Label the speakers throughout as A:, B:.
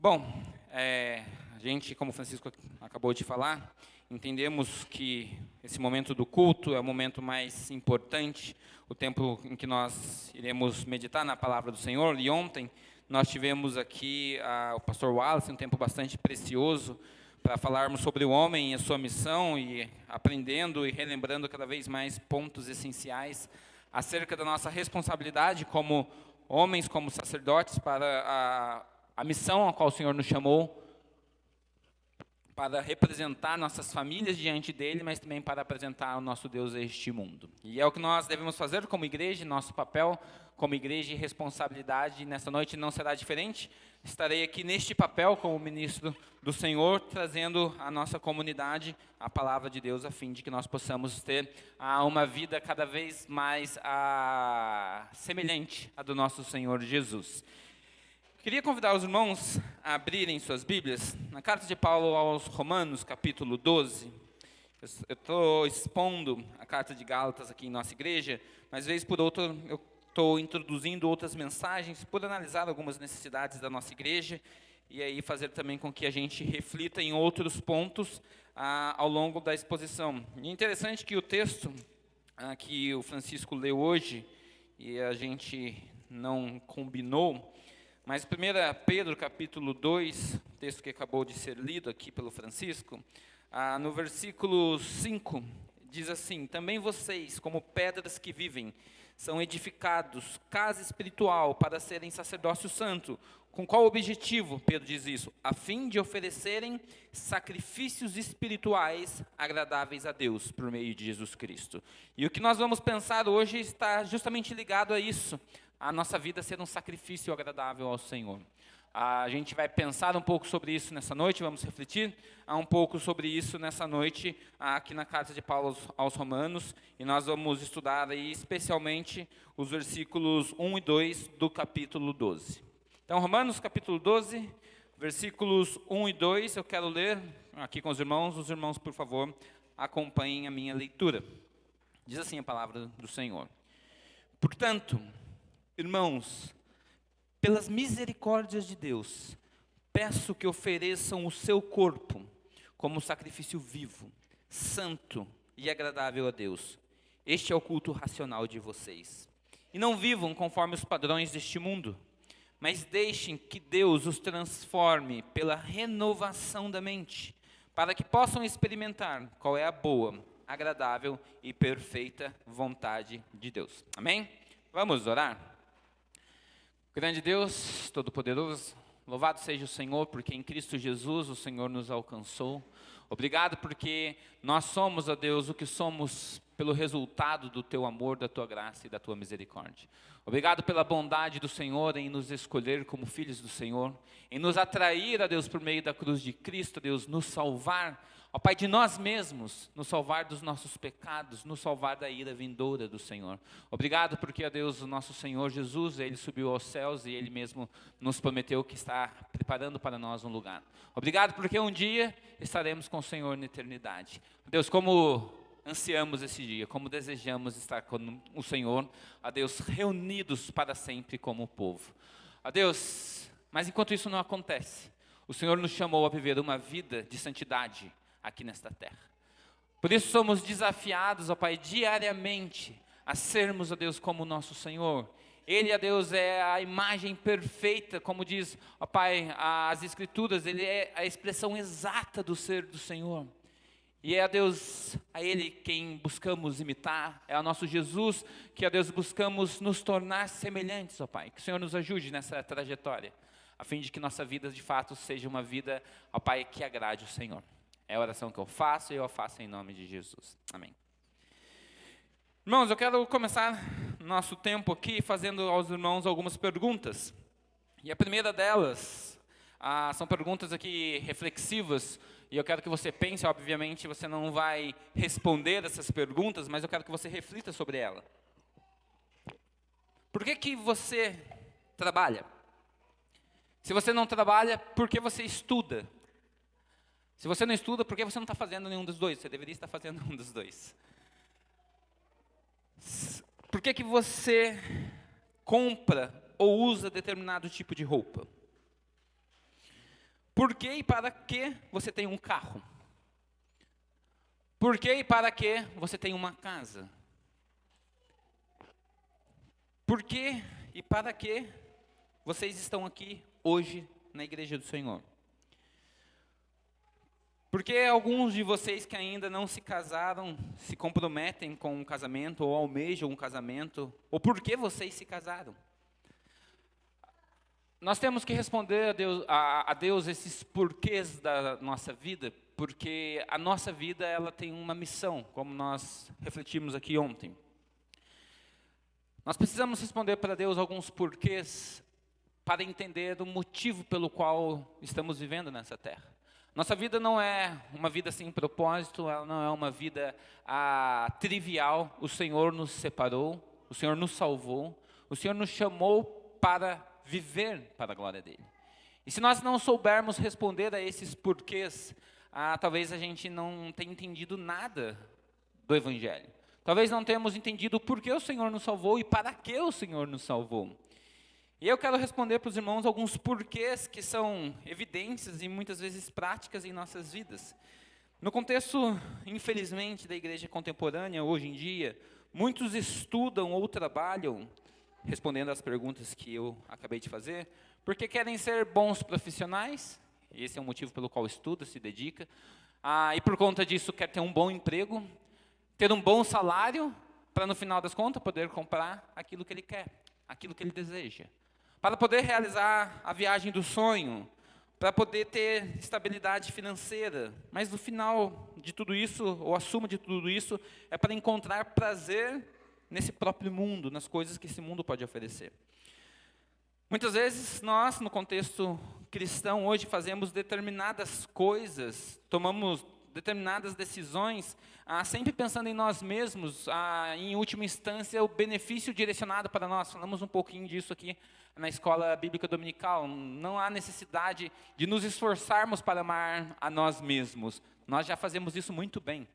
A: Bom, a gente, como o Francisco acabou de falar, entendemos que esse momento do culto é o momento mais importante, o tempo em que nós iremos meditar na palavra do Senhor. E ontem nós tivemos aqui o pastor Wallace, um tempo bastante precioso, para falarmos sobre o homem e a sua missão, e aprendendo e relembrando cada vez mais pontos essenciais acerca da nossa responsabilidade como homens, como sacerdotes, para a missão a qual o Senhor nos chamou, para representar nossas famílias diante dele, mas também para apresentar o nosso Deus a este mundo. E é o que nós devemos fazer como igreja, nosso papel como igreja e responsabilidade. Nessa noite não será diferente. Estarei aqui neste papel como ministro do Senhor, trazendo à nossa comunidade a palavra de Deus, a fim de que nós possamos ter uma vida cada vez mais semelhante à do nosso Senhor Jesus. Queria convidar os irmãos a abrirem suas Bíblias na carta de Paulo aos Romanos, capítulo 12. Eu estou expondo a carta de Gálatas aqui em nossa igreja, mas vez por outra eu estou introduzindo outras mensagens por analisar algumas necessidades da nossa igreja e aí fazer também com que a gente reflita em outros pontos ao longo da exposição. E é interessante que o texto que o Francisco leu hoje, e a gente não combinou, mas 1 Pedro, capítulo 2, texto que acabou de ser lido aqui pelo Francisco, no versículo 5, diz assim: também vocês, como pedras que vivem, são edificados, casa espiritual, para serem sacerdócio santo. Com qual objetivo, Pedro diz isso? A fim de oferecerem sacrifícios espirituais agradáveis a Deus, por meio de Jesus Cristo. E o que nós vamos pensar hoje está justamente ligado a isso, a nossa vida ser um sacrifício agradável ao Senhor. A gente vai pensar um pouco sobre isso nessa noite, vamos refletir um pouco sobre isso nessa noite, aqui na carta de Paulo aos Romanos, e nós vamos estudar aí especialmente os versículos 1 e 2 do capítulo 12. Então, Romanos capítulo 12, versículos 1 e 2, eu quero ler aqui com os irmãos, por favor, acompanhem a minha leitura. Diz assim a palavra do Senhor: portanto, irmãos, pelas misericórdias de Deus, peço que ofereçam o seu corpo como sacrifício vivo, santo e agradável a Deus. Este é o culto racional de vocês. E não vivam conforme os padrões deste mundo, mas deixem que Deus os transforme pela renovação da mente, para que possam experimentar qual é a boa, agradável e perfeita vontade de Deus. Amém? Vamos orar? Grande Deus, Todo-Poderoso, louvado seja o Senhor, porque em Cristo Jesus o Senhor nos alcançou. Obrigado porque nós somos, ó Deus, o que somos pelo resultado do Teu amor, da Tua graça e da Tua misericórdia. Obrigado pela bondade do Senhor em nos escolher como filhos do Senhor, em nos atrair, ó Deus, por meio da cruz de Cristo, Deus, nos salvar, ó Pai, de nós mesmos, nos salvar dos nossos pecados, nos salvar da ira vindoura do Senhor. Obrigado porque, ó Deus, o nosso Senhor Jesus, Ele subiu aos céus e Ele mesmo nos prometeu que está preparando para nós um lugar. Obrigado porque um dia estaremos com o Senhor na eternidade. Deus, como ansiamos esse dia, como desejamos estar com o Senhor, ó Deus, reunidos para sempre como povo. Ó Deus, mas enquanto isso não acontece, o Senhor nos chamou a viver uma vida de santidade aqui nesta terra. Por isso somos desafiados, ó Pai, diariamente a sermos, ó Deus, como o nosso Senhor. Ele, ó Deus, é a imagem perfeita, como diz, ó Pai, as Escrituras, Ele é a expressão exata do ser do Senhor. E é a Deus, a Ele quem buscamos imitar, é ao nosso Jesus que, a Deus, buscamos nos tornar semelhantes, ó Pai. Que o Senhor nos ajude nessa trajetória, a fim de que nossa vida, de fato, seja uma vida, ó Pai, que agrade o Senhor. É a oração que eu faço e eu a faço em nome de Jesus. Amém. Irmãos, eu quero começar nosso tempo aqui fazendo aos irmãos algumas perguntas. E a primeira delas, são perguntas aqui reflexivas, e eu quero que você pense, obviamente, você não vai responder essas perguntas, mas eu quero que você reflita sobre ela. Por que você trabalha? Se você não trabalha, por que você estuda? Se você não estuda, por que você não está fazendo nenhum dos dois? Você deveria estar fazendo um dos dois. Por que você compra ou usa determinado tipo de roupa? Por que e para que você tem um carro? Por que e para que você tem uma casa? Por que e para que vocês estão aqui hoje na igreja do Senhor? Por que alguns de vocês que ainda não se casaram se comprometem com um casamento ou almejam um casamento? Ou por que vocês se casaram? Nós temos que responder a Deus esses porquês da nossa vida, porque a nossa vida ela tem uma missão, como nós refletimos aqui ontem. Nós precisamos responder para Deus alguns porquês para entender o motivo pelo qual estamos vivendo nessa terra. Nossa vida não é uma vida sem propósito, ela não é uma vida trivial. O Senhor nos separou, o Senhor nos salvou, o Senhor nos chamou para viver para a glória dEle. E se nós não soubermos responder a esses porquês, talvez a gente não tenha entendido nada do Evangelho. Talvez não tenhamos entendido por que o Senhor nos salvou e para que o Senhor nos salvou. E eu quero responder para os irmãos alguns porquês que são evidências e muitas vezes práticas em nossas vidas. No contexto, infelizmente, da igreja contemporânea, hoje em dia, muitos estudam ou trabalham, respondendo às perguntas que eu acabei de fazer, porque querem ser bons profissionais, esse é o motivo pelo qual estuda, se dedica, e por conta disso quer ter um bom emprego, ter um bom salário, para no final das contas poder comprar aquilo que ele quer, aquilo que ele deseja. Para poder realizar a viagem do sonho, para poder ter estabilidade financeira. Mas no final de tudo isso, ou a suma de tudo isso, é para encontrar prazer nesse próprio mundo, nas coisas que esse mundo pode oferecer. Muitas vezes nós, no contexto cristão, hoje fazemos determinadas coisas, tomamos determinadas decisões, sempre pensando em nós mesmos, em última instância, o benefício direcionado para nós. Falamos um pouquinho disso aqui na escola bíblica dominical. Não há necessidade de nos esforçarmos para amar a nós mesmos. Nós já fazemos isso muito bem.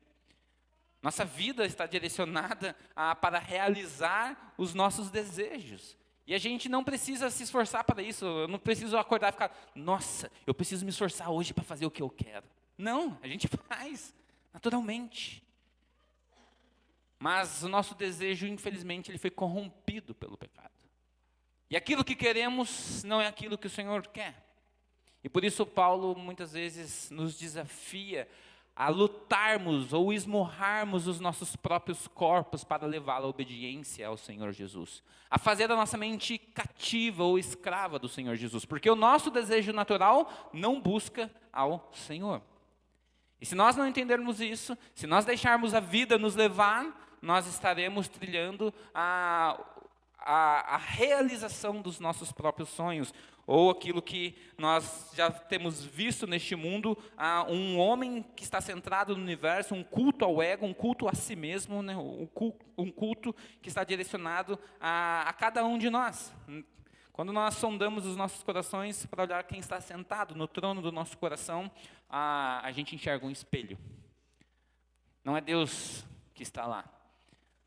A: Nossa vida está direcionada para realizar os nossos desejos. E a gente não precisa se esforçar para isso. Eu não preciso acordar e ficar, nossa, eu preciso me esforçar hoje para fazer o que eu quero. Não, a gente faz naturalmente. Mas o nosso desejo, infelizmente, ele foi corrompido pelo pecado. E aquilo que queremos não é aquilo que o Senhor quer. E por isso Paulo muitas vezes nos desafia a lutarmos ou esmurrarmos os nossos próprios corpos para levá-la à obediência ao Senhor Jesus. A fazer a nossa mente cativa ou escrava do Senhor Jesus. Porque o nosso desejo natural não busca ao Senhor. E se nós não entendermos isso, se nós deixarmos a vida nos levar, nós estaremos trilhando a realização dos nossos próprios sonhos, ou aquilo que nós já temos visto neste mundo, um homem que está centrado no universo, um culto ao ego, um culto a si mesmo, né? Um culto que está direcionado a cada um de nós. Quando nós sondamos os nossos corações para olhar quem está sentado no trono do nosso coração, a gente enxerga um espelho. Não é Deus que está lá.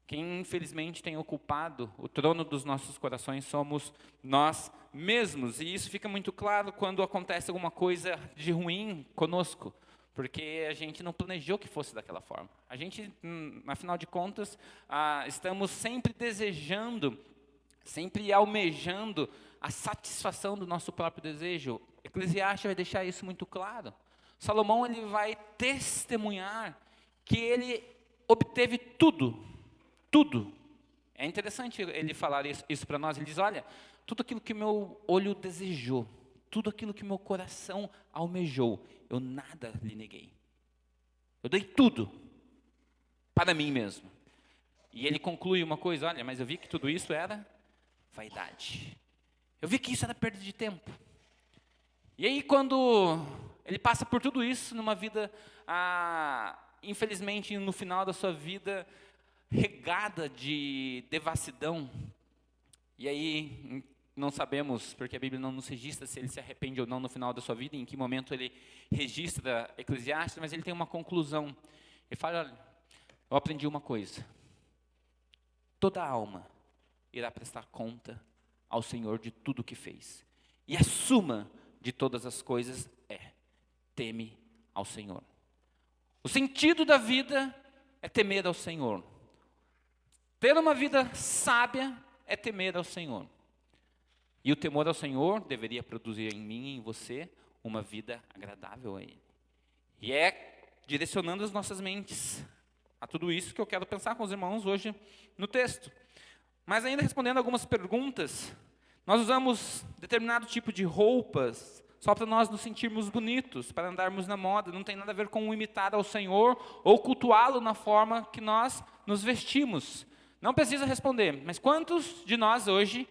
A: Quem infelizmente tem ocupado o trono dos nossos corações somos nós mesmos. E isso fica muito claro quando acontece alguma coisa de ruim conosco, porque a gente não planejou que fosse daquela forma. A gente, afinal de contas, estamos sempre desejando, sempre almejando a satisfação do nosso próprio desejo. Eclesiastes vai deixar isso muito claro. Salomão ele vai testemunhar que ele obteve tudo. Tudo. É interessante ele falar isso para nós. Ele diz, olha, tudo aquilo que meu olho desejou, tudo aquilo que meu coração almejou, eu nada lhe neguei. Eu dei tudo para mim mesmo. E ele conclui uma coisa, olha, mas eu vi que tudo isso era vaidade. Eu vi que isso era perda de tempo. E aí quando ele passa por tudo isso numa vida, infelizmente no final da sua vida, regada de devassidão, e aí não sabemos, porque a Bíblia não nos registra se ele se arrepende ou não no final da sua vida, em que momento ele registra Eclesiastes, mas ele tem uma conclusão. Ele fala, olha, eu aprendi uma coisa, toda alma irá prestar conta ao Senhor de tudo que fez, e a suma de todas as coisas é teme ao Senhor. O sentido da vida é temer ao Senhor. Ter uma vida sábia é temer ao Senhor. E o temor ao Senhor deveria produzir em mim e em você uma vida agradável a Ele. E é direcionando as nossas mentes a tudo isso que eu quero pensar com os irmãos hoje no texto. Mas ainda respondendo algumas perguntas, nós usamos determinado tipo de roupas só para nós nos sentirmos bonitos, para andarmos na moda. Não tem nada a ver com imitar ao Senhor ou cultuá-lo na forma que nós nos vestimos. Não precisa responder, mas quantos de nós hoje,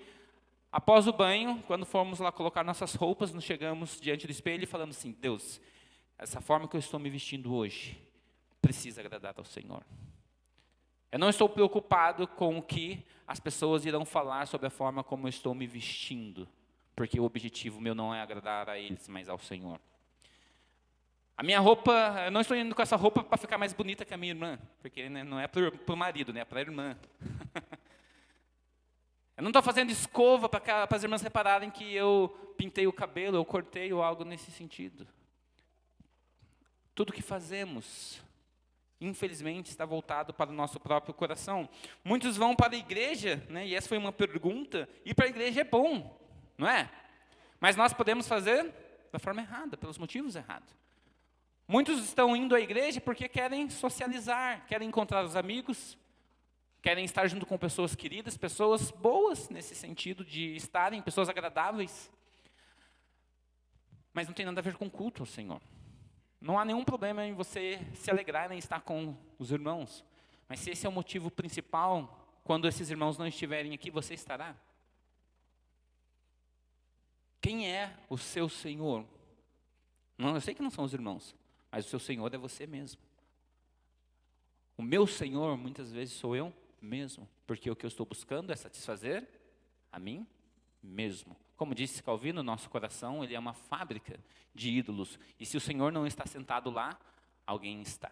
A: após o banho, quando formos lá colocar nossas roupas, nos chegamos diante do espelho e falamos assim: Deus, essa forma que eu estou me vestindo hoje precisa agradar ao Senhor. Eu não estou preocupado com o que as pessoas irão falar sobre a forma como eu estou me vestindo, porque o objetivo meu não é agradar a eles, mas ao Senhor. A minha roupa, eu não estou indo com essa roupa para ficar mais bonita que a minha irmã, porque não é para o marido, né, é para a irmã. Eu não estou fazendo escova para as irmãs repararem que eu pintei o cabelo, eu cortei ou algo nesse sentido. Tudo que fazemos, infelizmente, está voltado para o nosso próprio coração. Muitos vão para a igreja, né, e essa foi uma pergunta, ir para a igreja é bom, não é? Mas nós podemos fazer da forma errada, pelos motivos errados. Muitos estão indo à igreja porque querem socializar, querem encontrar os amigos, querem estar junto com pessoas queridas, pessoas boas nesse sentido de estarem, pessoas agradáveis. Mas não tem nada a ver com culto ao Senhor. Não há nenhum problema em você se alegrar em estar com os irmãos. Mas se esse é o motivo principal, quando esses irmãos não estiverem aqui, você estará? Quem é o seu Senhor? Não, eu sei que não são os irmãos, mas o seu Senhor é você mesmo. O meu Senhor, muitas vezes, sou eu mesmo, porque o que eu estou buscando é satisfazer a mim mesmo. Como disse Calvino, nosso coração, ele é uma fábrica de ídolos, e se o Senhor não está sentado lá, alguém está.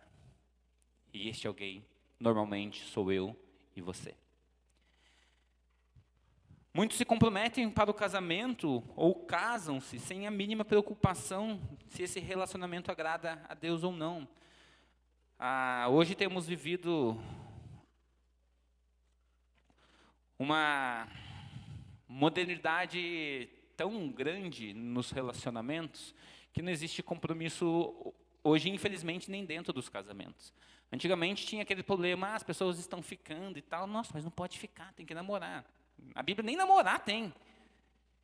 A: E este alguém, normalmente, sou eu e você. Muitos se comprometem para o casamento ou casam-se sem a mínima preocupação se esse relacionamento agrada a Deus ou não. Hoje temos vivido uma modernidade tão grande nos relacionamentos que não existe compromisso hoje, infelizmente, nem dentro dos casamentos. Antigamente tinha aquele problema, as pessoas estão ficando e tal. Nossa, mas não pode ficar, tem que namorar. A Bíblia nem namorar tem.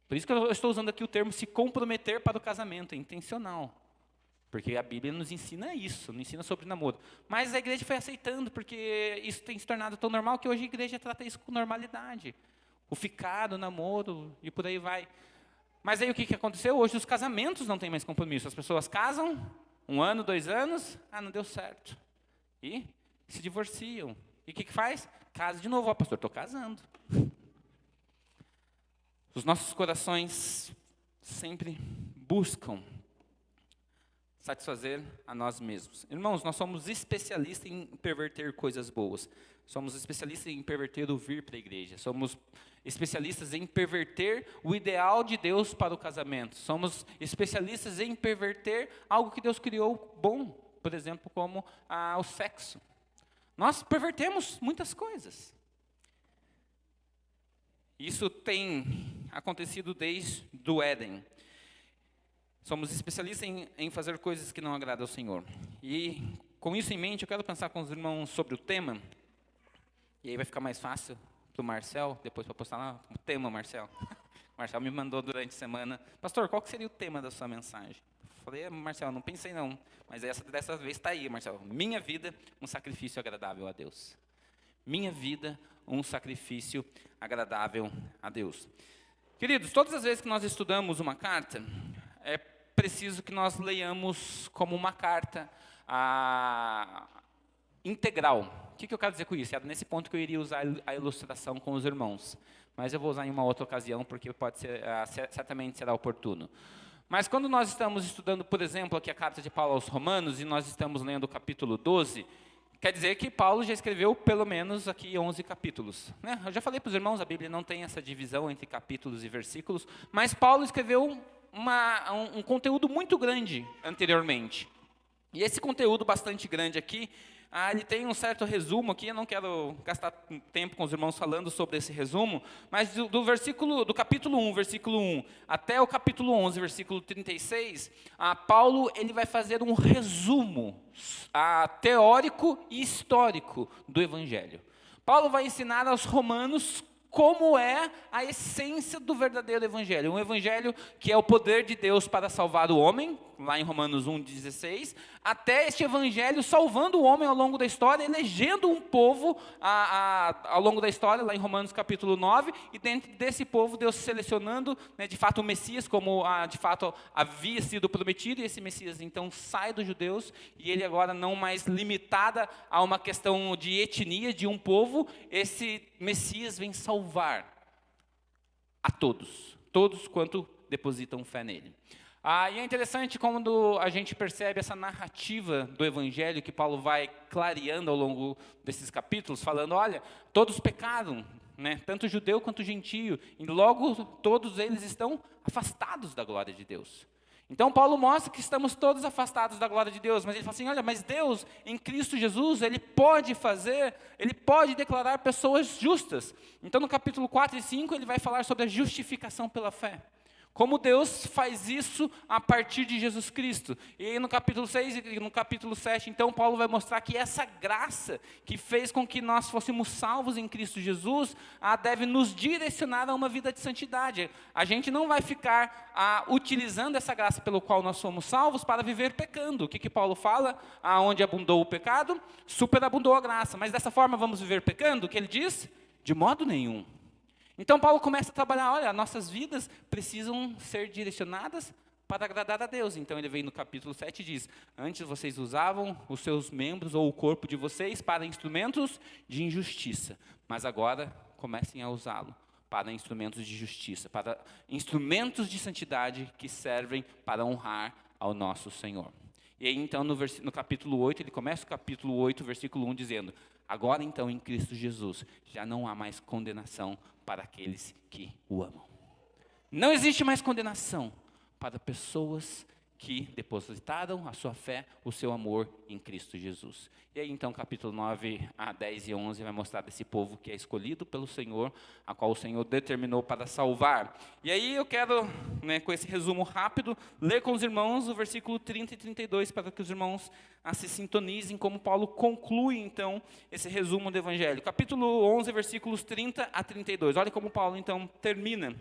A: Por isso que eu estou usando aqui o termo se comprometer para o casamento, é intencional. Porque a Bíblia nos ensina isso, nos ensina sobre namoro. Mas a igreja foi aceitando, porque isso tem se tornado tão normal que hoje a igreja trata isso com normalidade. O ficar, o namoro e por aí vai. Mas aí o que aconteceu? Hoje os casamentos não têm mais compromisso. As pessoas casam, 1 ano, 2 anos, não deu certo. E se divorciam. E o que faz? Casa de novo. Pastor, estou casando. Os nossos corações sempre buscam satisfazer a nós mesmos. Irmãos, nós somos especialistas em perverter coisas boas. Somos especialistas em perverter o vir para a igreja. Somos especialistas em perverter o ideal de Deus para o casamento. Somos especialistas em perverter algo que Deus criou bom, por exemplo, como o sexo. Nós pervertemos muitas coisas. Isso tem acontecido desde o Éden. Somos especialistas em fazer coisas que não agradam ao Senhor. E com isso em mente, eu quero pensar com os irmãos sobre o tema. E aí vai ficar mais fácil para o Marcel, depois para postar lá o tema, Marcel. O Marcel me mandou durante a semana: pastor, qual que seria o tema da sua mensagem? Eu falei: Marcel, não pensei não, mas dessa vez está aí, Marcel. Minha vida, um sacrifício agradável a Deus. Minha vida, um sacrifício agradável a Deus. Queridos, todas as vezes que nós estudamos uma carta, é preciso que nós leiamos como uma carta integral. O que eu quero dizer com isso? Era nesse ponto que eu iria usar a ilustração com os irmãos. Mas eu vou usar em uma outra ocasião, porque pode ser, certamente será oportuno. Mas quando nós estamos estudando, por exemplo, aqui a carta de Paulo aos Romanos, e nós estamos lendo o capítulo 12, quer dizer que Paulo já escreveu pelo menos aqui 11 capítulos. Né? Eu já falei para os irmãos, a Bíblia não tem essa divisão entre capítulos e versículos, mas Paulo escreveu um conteúdo muito grande anteriormente. E esse conteúdo bastante grande aqui, ele tem um certo resumo aqui. Eu não quero gastar tempo com os irmãos falando sobre esse resumo, mas do capítulo 1, versículo 1, até o capítulo 11, versículo 36, Paulo ele vai fazer um resumo teórico e histórico do Evangelho. Paulo vai ensinar aos romanos como é a essência do verdadeiro evangelho. Um evangelho que é o poder de Deus para salvar o homem, lá em Romanos 1,16, até este evangelho salvando o homem ao longo da história, elegendo um povo ao longo da história, lá em Romanos capítulo 9, e dentro desse povo Deus selecionando, de fato, o Messias, como de fato havia sido prometido, e esse Messias então sai dos judeus, e ele agora não mais limitada a uma questão de etnia de um povo, esse Messias vem salvar a todos quanto depositam fé nele. E é interessante quando a gente percebe essa narrativa do Evangelho que Paulo vai clareando ao longo desses capítulos, falando, olha, todos pecaram, tanto judeu quanto gentio, e logo todos eles estão afastados da glória de Deus. Então Paulo mostra que estamos todos afastados da glória de Deus, mas ele fala assim, olha, mas Deus em Cristo Jesus, Ele pode declarar pessoas justas. Então no capítulo 4 e 5 ele vai falar sobre a justificação pela fé. Como Deus faz isso a partir de Jesus Cristo. E aí no capítulo 6 e no capítulo 7, então, Paulo vai mostrar que essa graça que fez com que nós fôssemos salvos em Cristo Jesus, deve nos direcionar a uma vida de santidade. A gente não vai ficar utilizando essa graça pelo qual nós somos salvos para viver pecando. O que Paulo fala? Onde abundou o pecado, superabundou a graça. Mas dessa forma vamos viver pecando? O que ele diz? De modo nenhum. Então Paulo começa a trabalhar, olha, nossas vidas precisam ser direcionadas para agradar a Deus. Então ele vem no capítulo 7 e diz, antes vocês usavam os seus membros ou o corpo de vocês para instrumentos de injustiça, mas agora comecem a usá-lo para instrumentos de justiça, para instrumentos de santidade que servem para honrar ao nosso Senhor. E aí então no capítulo 8, ele começa o capítulo 8, versículo 1 dizendo, agora então em Cristo Jesus já não há mais condenação para aqueles que o amam. Não existe mais condenação para pessoas que depositaram a sua fé, o seu amor em Cristo Jesus. E aí então capítulo 9 a 10 e 11 vai mostrar desse povo que é escolhido pelo Senhor, a qual o Senhor determinou para salvar. E aí eu quero, com esse resumo rápido, ler com os irmãos o versículo 30 e 32, para que os irmãos se sintonizem como Paulo conclui então esse resumo do Evangelho. Capítulo 11, versículos 30 a 32. Olha como Paulo então termina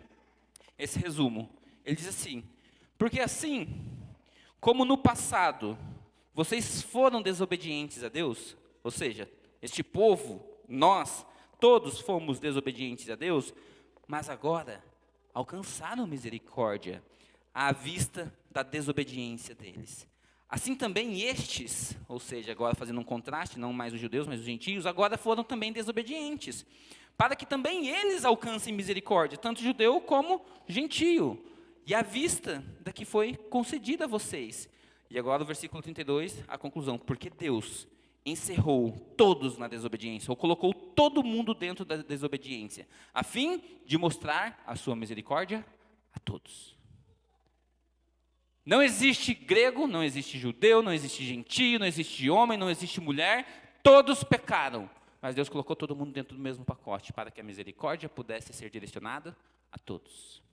A: esse resumo. Ele diz assim, porque assim como no passado vocês foram desobedientes a Deus, ou seja, este povo, nós, todos fomos desobedientes a Deus, mas agora alcançaram misericórdia à vista da desobediência deles. Assim também estes, ou seja, agora fazendo um contraste, não mais os judeus, mas os gentios, agora foram também desobedientes, para que também eles alcancem misericórdia, tanto judeu como gentio, e à vista da que foi concedida a vocês. E agora o versículo 32, a conclusão, porque Deus encerrou todos na desobediência, ou colocou todo mundo dentro da desobediência, a fim de mostrar a sua misericórdia a todos. Não existe grego, não existe judeu, não existe gentio, não existe homem, não existe mulher, todos pecaram. Mas Deus colocou todo mundo dentro do mesmo pacote, para que a misericórdia pudesse ser direcionada a todos.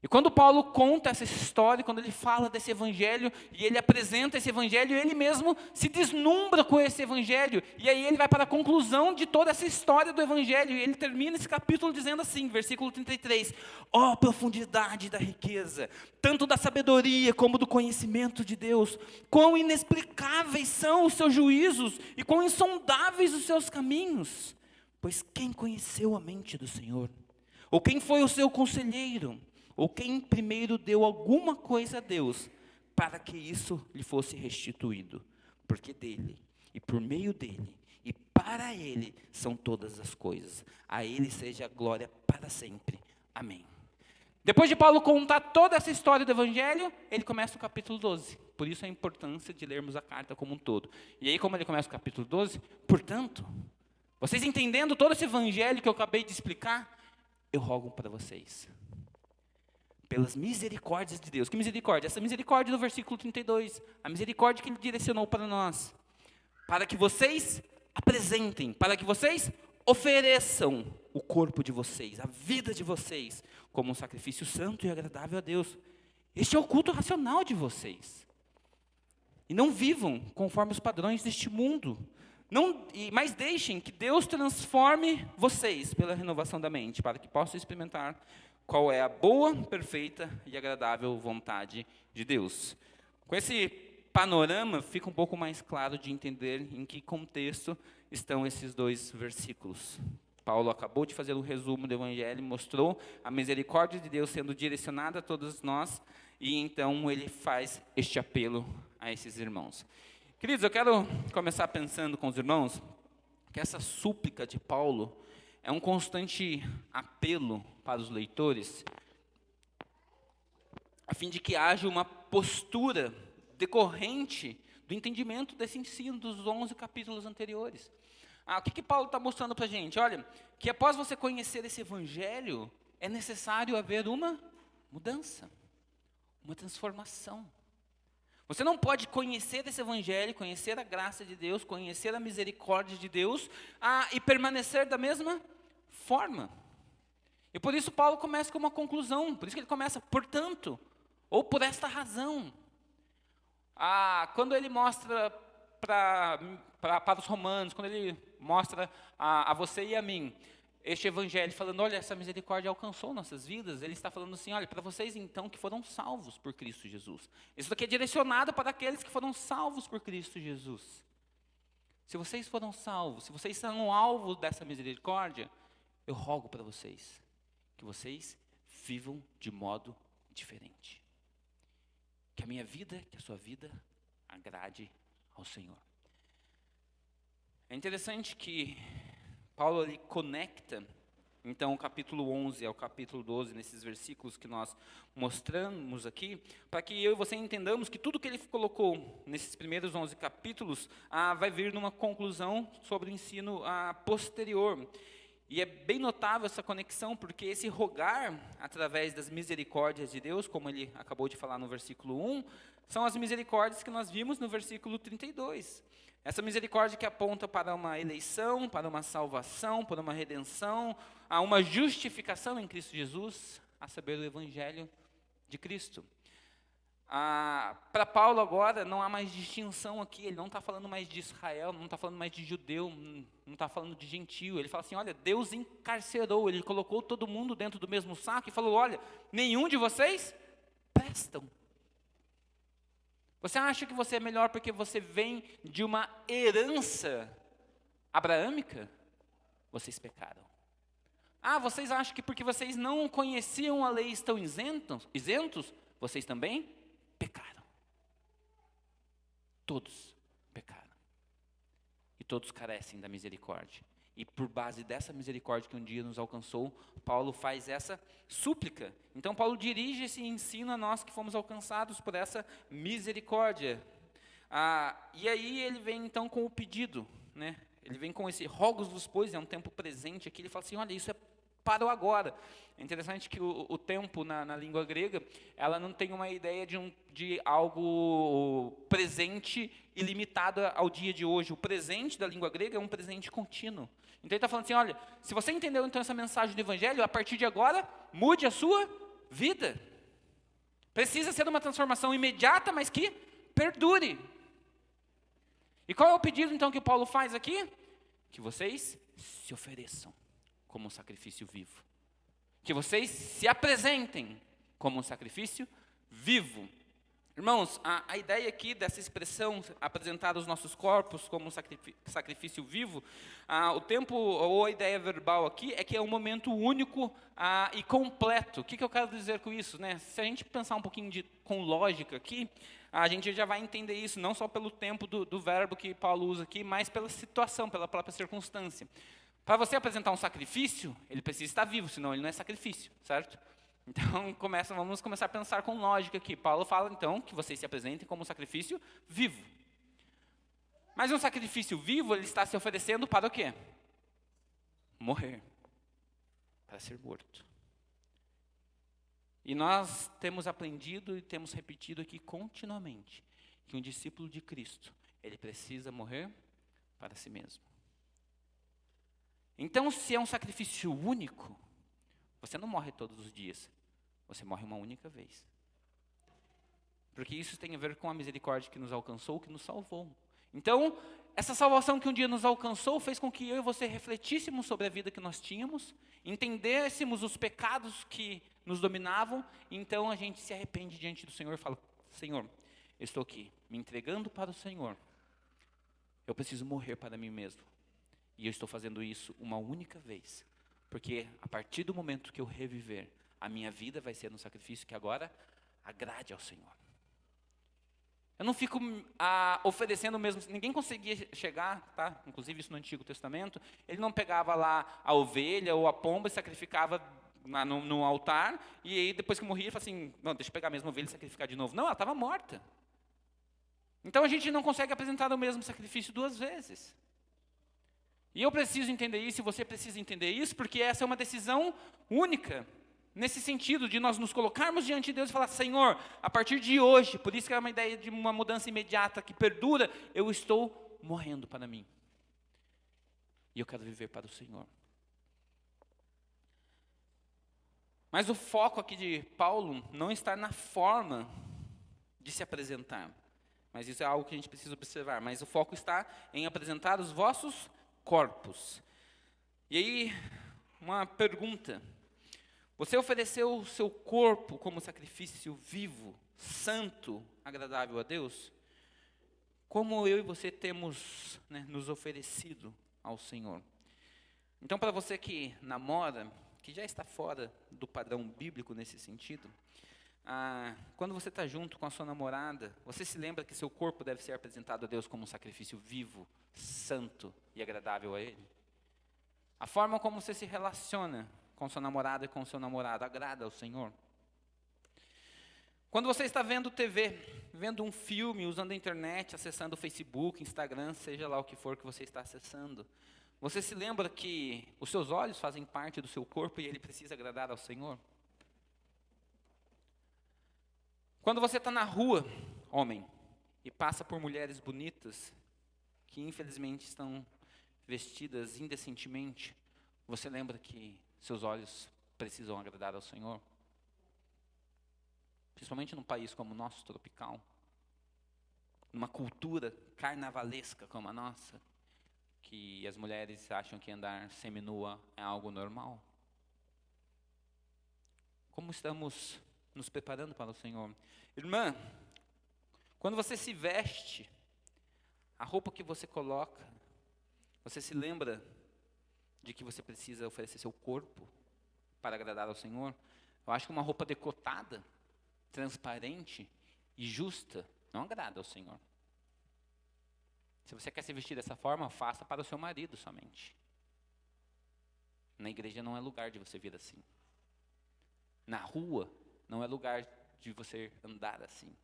A: E quando Paulo conta essa história, quando ele fala desse evangelho, e ele apresenta esse evangelho, ele mesmo se deslumbra com esse evangelho, e aí ele vai para a conclusão de toda essa história do evangelho, e ele termina esse capítulo dizendo assim, versículo 33, ó profundidade da riqueza, tanto da sabedoria como do conhecimento de Deus, quão inexplicáveis são os seus juízos, e quão insondáveis os seus caminhos, pois quem conheceu a mente do Senhor? Ou quem foi o seu conselheiro? Ou quem primeiro deu alguma coisa a Deus, para que isso lhe fosse restituído? Porque dele, e por meio dele, e para ele, são todas as coisas. A ele seja a glória para sempre. Amém. Depois de Paulo contar toda essa história do Evangelho, ele começa o capítulo 12. Por isso a importância de lermos a carta como um todo. E aí, como ele começa o capítulo 12, portanto, vocês entendendo todo esse Evangelho que eu acabei de explicar, eu rogo para vocês, pelas misericórdias de Deus. Que misericórdia? Essa misericórdia do versículo 32. A misericórdia que Ele direcionou para nós. Para que vocês apresentem, para que vocês ofereçam o corpo de vocês, a vida de vocês, como um sacrifício santo e agradável a Deus. Este é o culto racional de vocês. E não vivam conforme os padrões deste mundo. Mas deixem que Deus transforme vocês pela renovação da mente, para que possam experimentar qual é a boa, perfeita e agradável vontade de Deus. Com esse panorama, fica um pouco mais claro de entender em que contexto estão esses dois versículos. Paulo acabou de fazer um resumo do Evangelho, mostrou a misericórdia de Deus sendo direcionada a todos nós, e então ele faz este apelo a esses irmãos. Queridos, eu quero começar pensando com os irmãos que essa súplica de Paulo é um constante apelo para os leitores, a fim de que haja uma postura decorrente do entendimento desse ensino dos 11 capítulos anteriores. O que Paulo está mostrando para a gente? Olha, que após você conhecer esse evangelho, é necessário haver uma mudança, uma transformação. Você não pode conhecer esse evangelho, conhecer a graça de Deus, conhecer a misericórdia de Deus, e permanecer da mesma forma. E por isso Paulo começa com uma conclusão, por isso que ele começa, portanto, ou por esta razão. Quando ele mostra para os romanos, quando ele mostra a você e a mim, este evangelho falando, olha, essa misericórdia alcançou nossas vidas, ele está falando assim, olha, para vocês então que foram salvos por Cristo Jesus. Isso daqui é direcionado para aqueles que foram salvos por Cristo Jesus. Se vocês foram salvos, se vocês são alvo dessa misericórdia, eu rogo para vocês, que vocês vivam de modo diferente. Que a minha vida, que a sua vida agrade ao Senhor. É interessante que Paulo ele conecta, então, o capítulo 11 ao capítulo 12, nesses versículos que nós mostramos aqui, para que eu e você entendamos que tudo que ele colocou nesses primeiros 11 capítulos vai vir numa conclusão sobre o ensino posterior. E é bem notável essa conexão, porque esse rogar através das misericórdias de Deus, como ele acabou de falar no versículo 1, são as misericórdias que nós vimos no versículo 32. Essa misericórdia que aponta para uma eleição, para uma salvação, para uma redenção, a uma justificação em Cristo Jesus, a saber, o Evangelho de Cristo. Para Paulo agora não há mais distinção aqui, ele não está falando mais de Israel, não está falando mais de judeu, não está falando de gentio, ele fala assim, olha, Deus encarcerou, ele colocou todo mundo dentro do mesmo saco e falou, olha, nenhum de vocês prestam. Você acha que você é melhor porque você vem de uma herança abraâmica? Vocês pecaram. Vocês acham que porque vocês não conheciam a lei estão isentos? Vocês também pecaram. Todos pecaram. E todos carecem da misericórdia. E por base dessa misericórdia que um dia nos alcançou, Paulo faz essa súplica. Então Paulo dirige esse ensino a nós que fomos alcançados por essa misericórdia. E aí ele vem então com o pedido, né? Ele vem com esse rogos-vos, pois, é um tempo presente aqui, ele fala assim, olha, isso é para o agora. É interessante que o tempo na língua grega, ela não tem uma ideia de algo presente e limitado ao dia de hoje. O presente da língua grega é um presente contínuo. Então ele está falando assim, olha, se você entendeu então essa mensagem do Evangelho, a partir de agora, mude a sua vida. Precisa ser uma transformação imediata, mas que perdure. E qual é o pedido então que Paulo faz aqui? Que vocês se ofereçam como um sacrifício vivo. Que vocês se apresentem como um sacrifício vivo. Irmãos, a ideia aqui dessa expressão, apresentar os nossos corpos como um sacrifício vivo, o tempo, ou a ideia verbal aqui, é que é um momento único e completo. O que eu quero dizer com isso? Né? Se a gente pensar um pouquinho com lógica aqui, a gente já vai entender isso, não só pelo tempo do verbo que Paulo usa aqui, mas pela situação, pela própria circunstância. Para você apresentar um sacrifício, ele precisa estar vivo, senão ele não é sacrifício, certo? Então, vamos começar a pensar com lógica aqui. Paulo fala, então, que vocês se apresentem como um sacrifício vivo. Mas um sacrifício vivo, ele está se oferecendo para o quê? Morrer. Para ser morto. E nós temos aprendido e temos repetido aqui continuamente que um discípulo de Cristo, ele precisa morrer para si mesmo. Então, se é um sacrifício único, você não morre todos os dias, você morre uma única vez. Porque isso tem a ver com a misericórdia que nos alcançou, que nos salvou. Então, essa salvação que um dia nos alcançou fez com que eu e você refletíssemos sobre a vida que nós tínhamos, entendêssemos os pecados que nos dominavam, então a gente se arrepende diante do Senhor e fala: Senhor, eu estou aqui, me entregando para o Senhor, eu preciso morrer para mim mesmo, e eu estou fazendo isso uma única vez, porque a partir do momento que eu reviver, a minha vida vai ser um sacrifício que agora agrade ao Senhor. Eu não fico oferecendo mesmo, ninguém conseguia chegar, tá? Inclusive isso no Antigo Testamento, ele não pegava lá a ovelha ou a pomba e sacrificava no altar, e aí depois que morria, ele falava assim: não, deixa eu pegar a mesma ovelha e sacrificar de novo. Não, ela estava morta. Então a gente não consegue apresentar o mesmo sacrifício duas vezes. E eu preciso entender isso, e você precisa entender isso, porque essa é uma decisão única. Nesse sentido de nós nos colocarmos diante de Deus e falar: Senhor, a partir de hoje, por isso que é uma ideia de uma mudança imediata que perdura, eu estou morrendo para mim. E eu quero viver para o Senhor. Mas o foco aqui de Paulo não está na forma de se apresentar. Mas isso é algo que a gente precisa observar. Mas o foco está em apresentar os vossos corpos. E aí, uma pergunta. Você ofereceu o seu corpo como sacrifício vivo, santo, agradável a Deus? Como eu e você temos, nos oferecido ao Senhor? Então, para você que namora, que já está fora do padrão bíblico nesse sentido, quando você está junto com a sua namorada, você se lembra que seu corpo deve ser apresentado a Deus como um sacrifício vivo, santo e agradável a Ele? A forma como você se relaciona com sua namorada e com seu namorado agrada ao Senhor? Quando você está vendo TV, vendo um filme, usando a internet, acessando o Facebook, Instagram, seja lá o que for que você está acessando, você se lembra que os seus olhos fazem parte do seu corpo e ele precisa agradar ao Senhor? Quando você está na rua, homem, e passa por mulheres bonitas, que infelizmente estão vestidas indecentemente, você lembra que seus olhos precisam agradar ao Senhor? Principalmente num país como o nosso, tropical, numa cultura carnavalesca como a nossa, que as mulheres acham que andar seminua é algo normal. Como estamos nos preparando para o Senhor? Irmã, quando você se veste, a roupa que você coloca, você se lembra de que você precisa oferecer seu corpo para agradar ao Senhor? Eu acho que uma roupa decotada, transparente e justa não agrada ao Senhor. Se você quer se vestir dessa forma, faça para o seu marido somente. Na igreja não é lugar de você vir assim. Na rua não é lugar de você andar assim.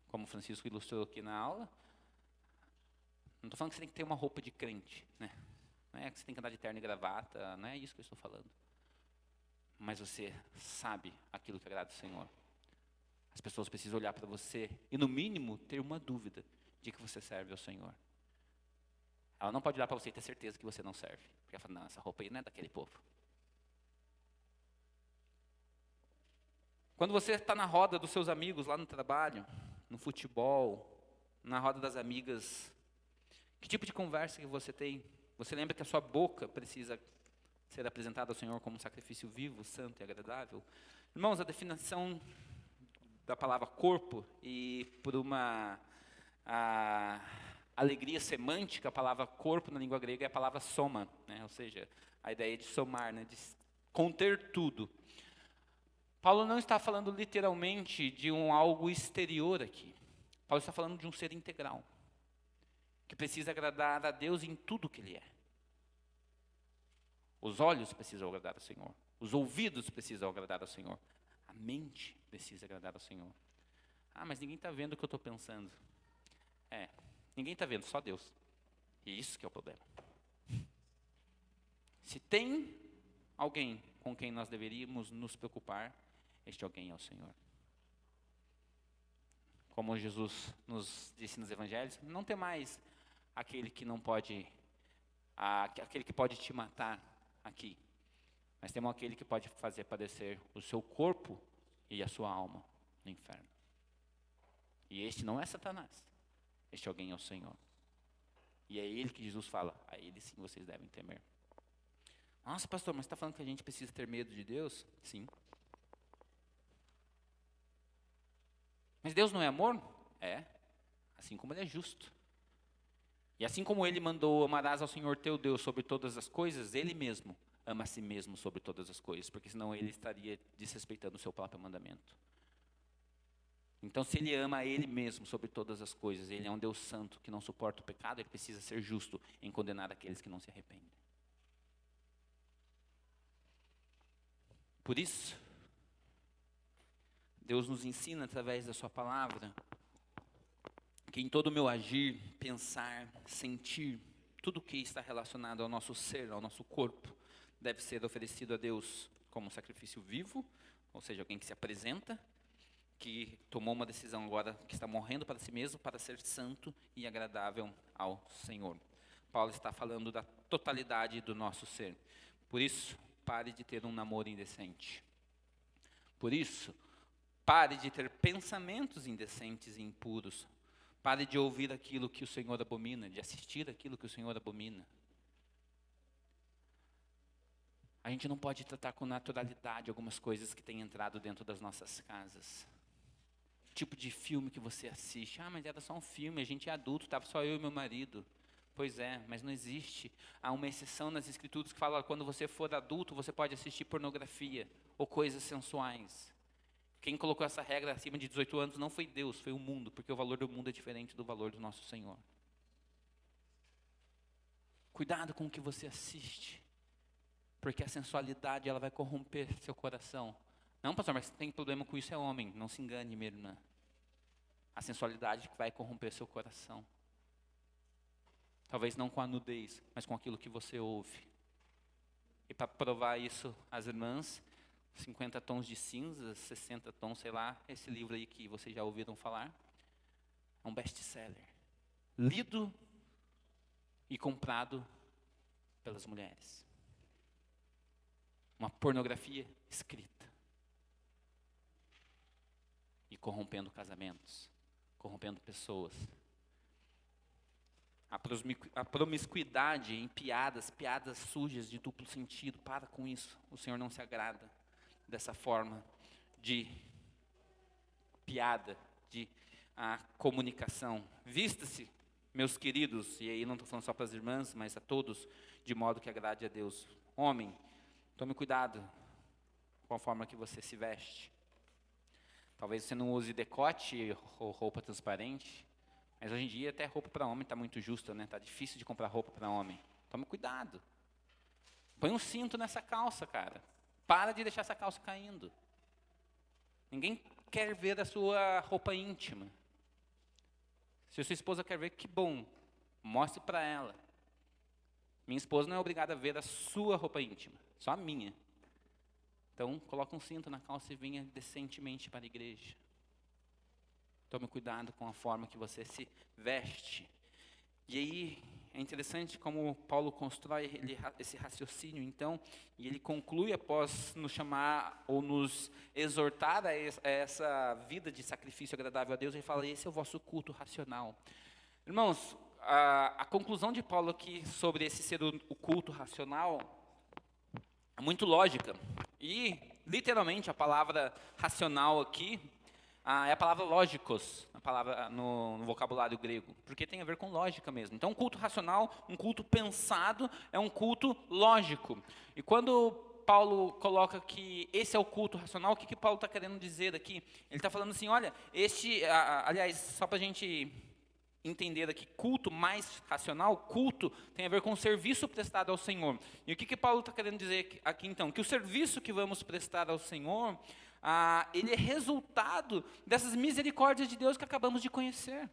A: Como o Francisco ilustrou aqui na aula, não estou falando que você tem que ter uma roupa de crente, né? Não é que você tem que andar de terno e gravata, não é isso que eu estou falando. Mas você sabe aquilo que agrada ao Senhor. As pessoas precisam olhar para você e, no mínimo, ter uma dúvida de que você serve ao Senhor. Ela não pode olhar para você e ter certeza que você não serve. Porque ela fala: não, essa roupa aí não é daquele povo. Quando você está na roda dos seus amigos lá no trabalho, no futebol, na roda das amigas, que tipo de conversa que você tem? Você lembra que a sua boca precisa ser apresentada ao Senhor como um sacrifício vivo, santo e agradável? Irmãos, a definição da palavra corpo, e por uma alegria semântica, a palavra corpo na língua grega é a palavra soma, né? Ou seja, a ideia de somar, né? De conter tudo. Paulo não está falando literalmente de algo exterior aqui. Paulo está falando de um ser integral, que precisa agradar a Deus em tudo que Ele é. Os olhos precisam agradar ao Senhor. Os ouvidos precisam agradar ao Senhor. A mente precisa agradar ao Senhor. Mas ninguém está vendo o que eu estou pensando. Ninguém está vendo, só Deus. E isso que é o problema. Se tem alguém com quem nós deveríamos nos preocupar, este alguém é o Senhor. Como Jesus nos disse nos evangelhos, não tem mais aquele que não pode, aquele que pode te matar aqui, mas temos aquele que pode fazer padecer o seu corpo e a sua alma no inferno. E este não é Satanás, este alguém é o Senhor. E é ele que Jesus fala, a ele sim vocês devem temer. Nossa, pastor, mas você está falando que a gente precisa ter medo de Deus? Sim. Mas Deus não é amor? É, assim como Ele é justo. E assim como Ele mandou, amarás ao Senhor teu Deus sobre todas as coisas, Ele mesmo ama a si mesmo sobre todas as coisas, porque senão Ele estaria desrespeitando o seu próprio mandamento. Então, se Ele ama a Ele mesmo sobre todas as coisas, Ele é um Deus santo que não suporta o pecado, Ele precisa ser justo em condenar aqueles que não se arrependem. Por isso, Deus nos ensina através da sua palavra que em todo o meu agir, pensar, sentir, tudo que está relacionado ao nosso ser, ao nosso corpo, deve ser oferecido a Deus como um sacrifício vivo, ou seja, alguém que se apresenta, que tomou uma decisão agora, que está morrendo para si mesmo, para ser santo e agradável ao Senhor. Paulo está falando da totalidade do nosso ser. Por isso, pare de ter um namoro indecente. Por isso, pare de ter pensamentos indecentes e impuros. Pare de ouvir aquilo que o Senhor abomina, de assistir aquilo que o Senhor abomina. A gente não pode tratar com naturalidade algumas coisas que têm entrado dentro das nossas casas. Tipo de filme que você assiste. Ah, mas era só um filme, a gente é adulto, estava só eu e meu marido. Pois é, mas não existe. Há uma exceção nas Escrituras que fala que quando você for adulto, você pode assistir pornografia ou coisas sensuais. Quem colocou essa regra acima de 18 anos não foi Deus, foi o mundo, porque o valor do mundo é diferente do valor do nosso Senhor. Cuidado com o que você assiste, porque a sensualidade ela vai corromper seu coração. Não, pastor, mas tem problema com isso é homem. Não se engane, minha irmã. A sensualidade vai corromper seu coração. Talvez não com a nudez, mas com aquilo que você ouve. E para provar isso, as irmãs, 50 tons de cinza, 60 tons, sei lá, esse livro aí que vocês já ouviram falar, é um best-seller. Lido e comprado pelas mulheres. Uma pornografia escrita. E corrompendo casamentos, corrompendo pessoas. A promiscuidade em piadas sujas de duplo sentido, para com isso. O Senhor não se agrada dessa forma de piada, de comunicação. Vista-se, meus queridos, e aí não estou falando só para as irmãs, mas a todos, de modo que agrade a Deus. Homem, tome cuidado com a forma que você se veste. Talvez você não use decote ou roupa transparente, mas hoje em dia até roupa para homem está muito justa, né? Está difícil de comprar roupa para homem. Tome cuidado. Põe um cinto nessa calça, cara. Para de deixar essa calça caindo. Ninguém quer ver a sua roupa íntima. Se a sua esposa quer ver, que bom. Mostre para ela. Minha esposa não é obrigada a ver a sua roupa íntima, só a minha. Então, coloque um cinto na calça e venha decentemente para a igreja. Tome cuidado com a forma que você se veste. E aí, é interessante como Paulo constrói esse raciocínio, então, e ele conclui após nos chamar ou nos exortar a essa vida de sacrifício agradável a Deus, ele fala, esse é o vosso culto racional. Irmãos, a conclusão de Paulo aqui sobre esse ser o culto racional é muito lógica. E, literalmente, a palavra racional aqui é a palavra lógicos, a palavra no vocabulário grego, porque tem a ver com lógica mesmo. Então, um culto racional, um culto pensado, é um culto lógico. E quando Paulo coloca que esse é o culto racional, o que Paulo está querendo dizer aqui? Ele está falando assim, olha, aliás, só para a gente entender aqui, culto mais racional, culto tem a ver com o serviço prestado ao Senhor. E o que Paulo está querendo dizer aqui então? Que o serviço que vamos prestar ao Senhor, ele é resultado dessas misericórdias de Deus que acabamos de conhecer.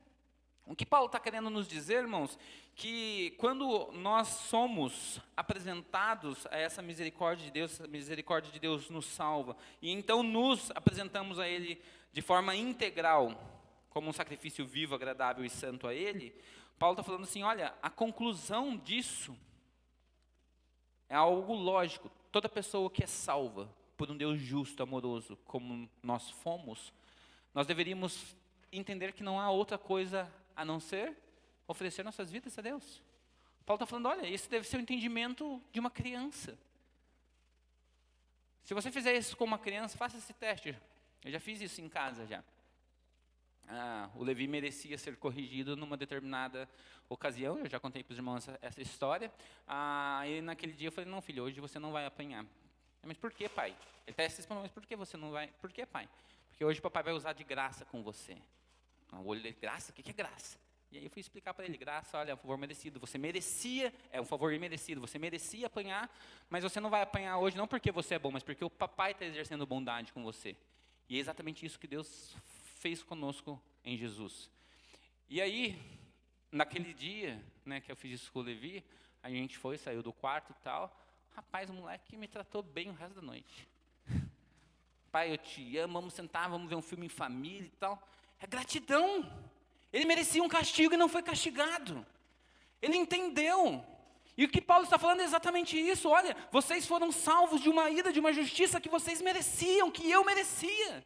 A: O que Paulo está querendo nos dizer, irmãos, que quando nós somos apresentados a essa misericórdia de Deus nos salva, e então nos apresentamos a Ele de forma integral, como um sacrifício vivo, agradável e santo a Ele, Paulo está falando assim, olha, a conclusão disso é algo lógico. Toda pessoa que é salva por um Deus justo, amoroso, como nós fomos, nós deveríamos entender que não há outra coisa a não ser oferecer nossas vidas a Deus. Paulo está falando, olha, esse deve ser o entendimento de uma criança. Se você fizer isso com uma criança, faça esse teste. Eu já fiz isso em casa já. O Levi merecia ser corrigido numa determinada ocasião, eu já contei para os irmãos essa história. E naquele dia eu falei, não filho, hoje você não vai apanhar. Mas por que, pai? Ele até se respondeu, mas por que você não vai? Por que, pai? Porque hoje o papai vai usar de graça com você. O olho de graça, o que é graça? E aí eu fui explicar para ele, graça, olha, é um favor merecido. Você merecia, é um favor imerecido, você merecia apanhar, mas você não vai apanhar hoje, não porque você é bom, mas porque o papai está exercendo bondade com você. E é exatamente isso que Deus fez conosco em Jesus. E aí, naquele dia, né, que eu fiz isso com o Levi, a gente saiu do quarto e tal, rapaz, o moleque me tratou bem o resto da noite. Pai, eu te amo, vamos sentar, vamos ver um filme em família e tal. É gratidão. Ele merecia um castigo e não foi castigado. Ele entendeu. E o que Paulo está falando é exatamente isso. Olha, vocês foram salvos de uma ira, de uma justiça que vocês mereciam, que eu merecia.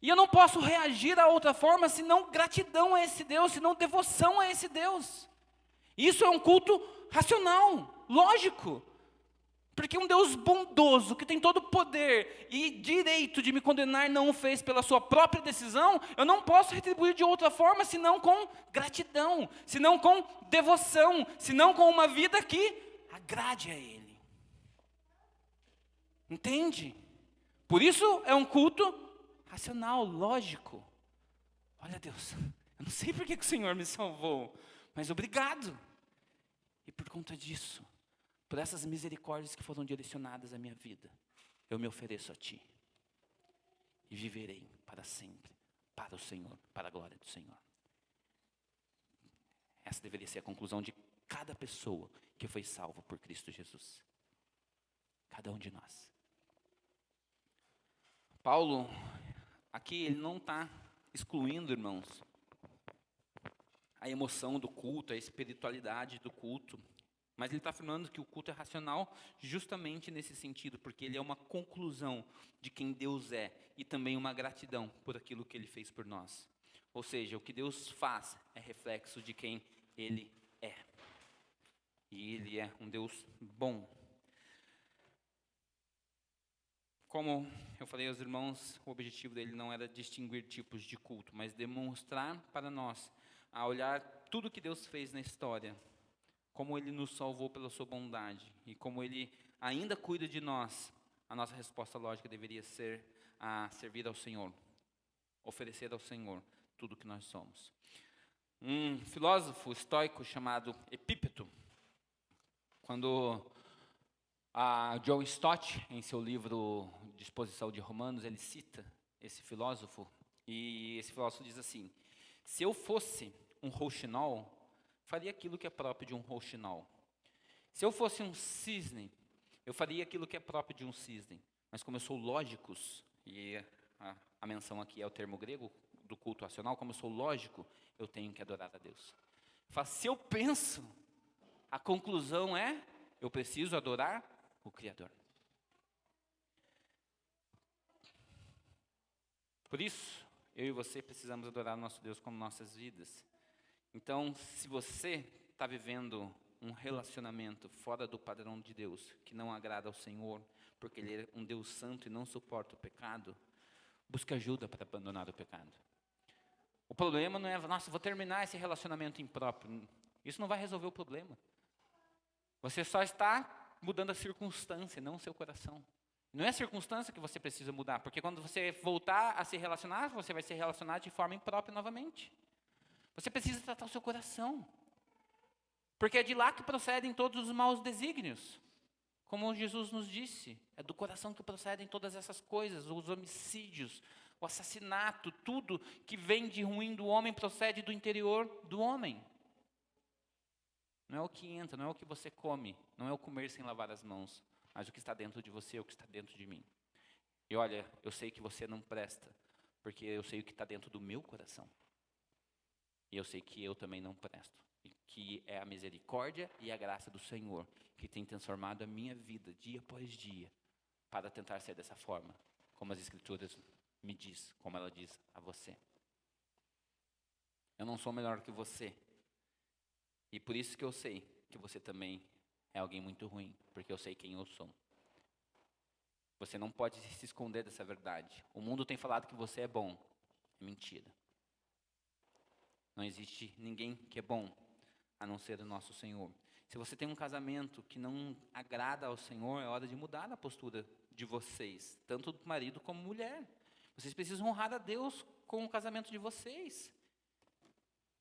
A: E eu não posso reagir a outra forma senão gratidão a esse Deus, senão devoção a esse Deus. Isso é um culto racional, lógico. Porque um Deus bondoso, que tem todo o poder e direito de me condenar, não o fez pela sua própria decisão, eu não posso retribuir de outra forma, senão com gratidão, senão com devoção, senão com uma vida que agrade a Ele. Entende? Por isso é um culto racional, lógico. Olha Deus, eu não sei por que o Senhor me salvou, mas obrigado. E por conta disso, por essas misericórdias que foram direcionadas à minha vida, eu me ofereço a Ti. E viverei para sempre, para o Senhor, para a glória do Senhor. Essa deveria ser a conclusão de cada pessoa que foi salva por Cristo Jesus. Cada um de nós. Paulo, aqui ele não está excluindo, irmãos, a emoção do culto, a espiritualidade do culto. Mas ele está afirmando que o culto é racional justamente nesse sentido, porque ele é uma conclusão de quem Deus é e também uma gratidão por aquilo que Ele fez por nós. Ou seja, o que Deus faz é reflexo de quem Ele é. E Ele é um Deus bom. Como eu falei aos irmãos, o objetivo dele não era distinguir tipos de culto, mas demonstrar para nós, a olhar tudo que Deus fez na história, como Ele nos salvou pela sua bondade e como Ele ainda cuida de nós, a nossa resposta lógica deveria ser a servir ao Senhor, oferecer ao Senhor tudo o que nós somos. Um filósofo estoico chamado Epípeto, quando John Stott, em seu livro Disposição de Romanos, ele cita esse filósofo, e esse filósofo diz assim: se eu fosse um rouxinol, faria aquilo que é próprio de um rouxinol. Se eu fosse um cisne, eu faria aquilo que é próprio de um cisne. Mas como eu sou lógicos, e a menção aqui é o termo grego do culto racional, como eu sou lógico, eu tenho que adorar a Deus. Se eu penso, a conclusão é, eu preciso adorar o Criador. Por isso, eu e você precisamos adorar o nosso Deus com nossas vidas. Então, se você está vivendo um relacionamento fora do padrão de Deus, que não agrada ao Senhor, porque Ele é um Deus santo e não suporta o pecado, busque ajuda para abandonar o pecado. O problema não é, nossa, vou terminar esse relacionamento impróprio. Isso não vai resolver o problema. Você só está mudando a circunstância, não o seu coração. Não é a circunstância que você precisa mudar, porque quando você voltar a se relacionar, você vai se relacionar de forma imprópria novamente. Você precisa tratar o seu coração, porque é de lá que procedem todos os maus desígnios. Como Jesus nos disse, é do coração que procedem todas essas coisas, os homicídios, o assassinato, tudo que vem de ruim do homem procede do interior do homem. Não é o que entra, não é o que você come, não é o comer sem lavar as mãos, mas o que está dentro de você, o que está dentro de mim. E olha, eu sei que você não presta, porque eu sei o que está dentro do meu coração. E eu sei que eu também não presto. E que é a misericórdia e a graça do Senhor que tem transformado a minha vida dia após dia para tentar ser dessa forma, como as Escrituras me diz, como ela diz a você. Eu não sou melhor que você. E por isso que eu sei que você também é alguém muito ruim, porque eu sei quem eu sou. Você não pode se esconder dessa verdade. O mundo tem falado que você é bom. É mentira. Não existe ninguém que é bom, a não ser o nosso Senhor. Se você tem um casamento que não agrada ao Senhor, é hora de mudar a postura de vocês, tanto marido como mulher. Vocês precisam honrar a Deus com o casamento de vocês.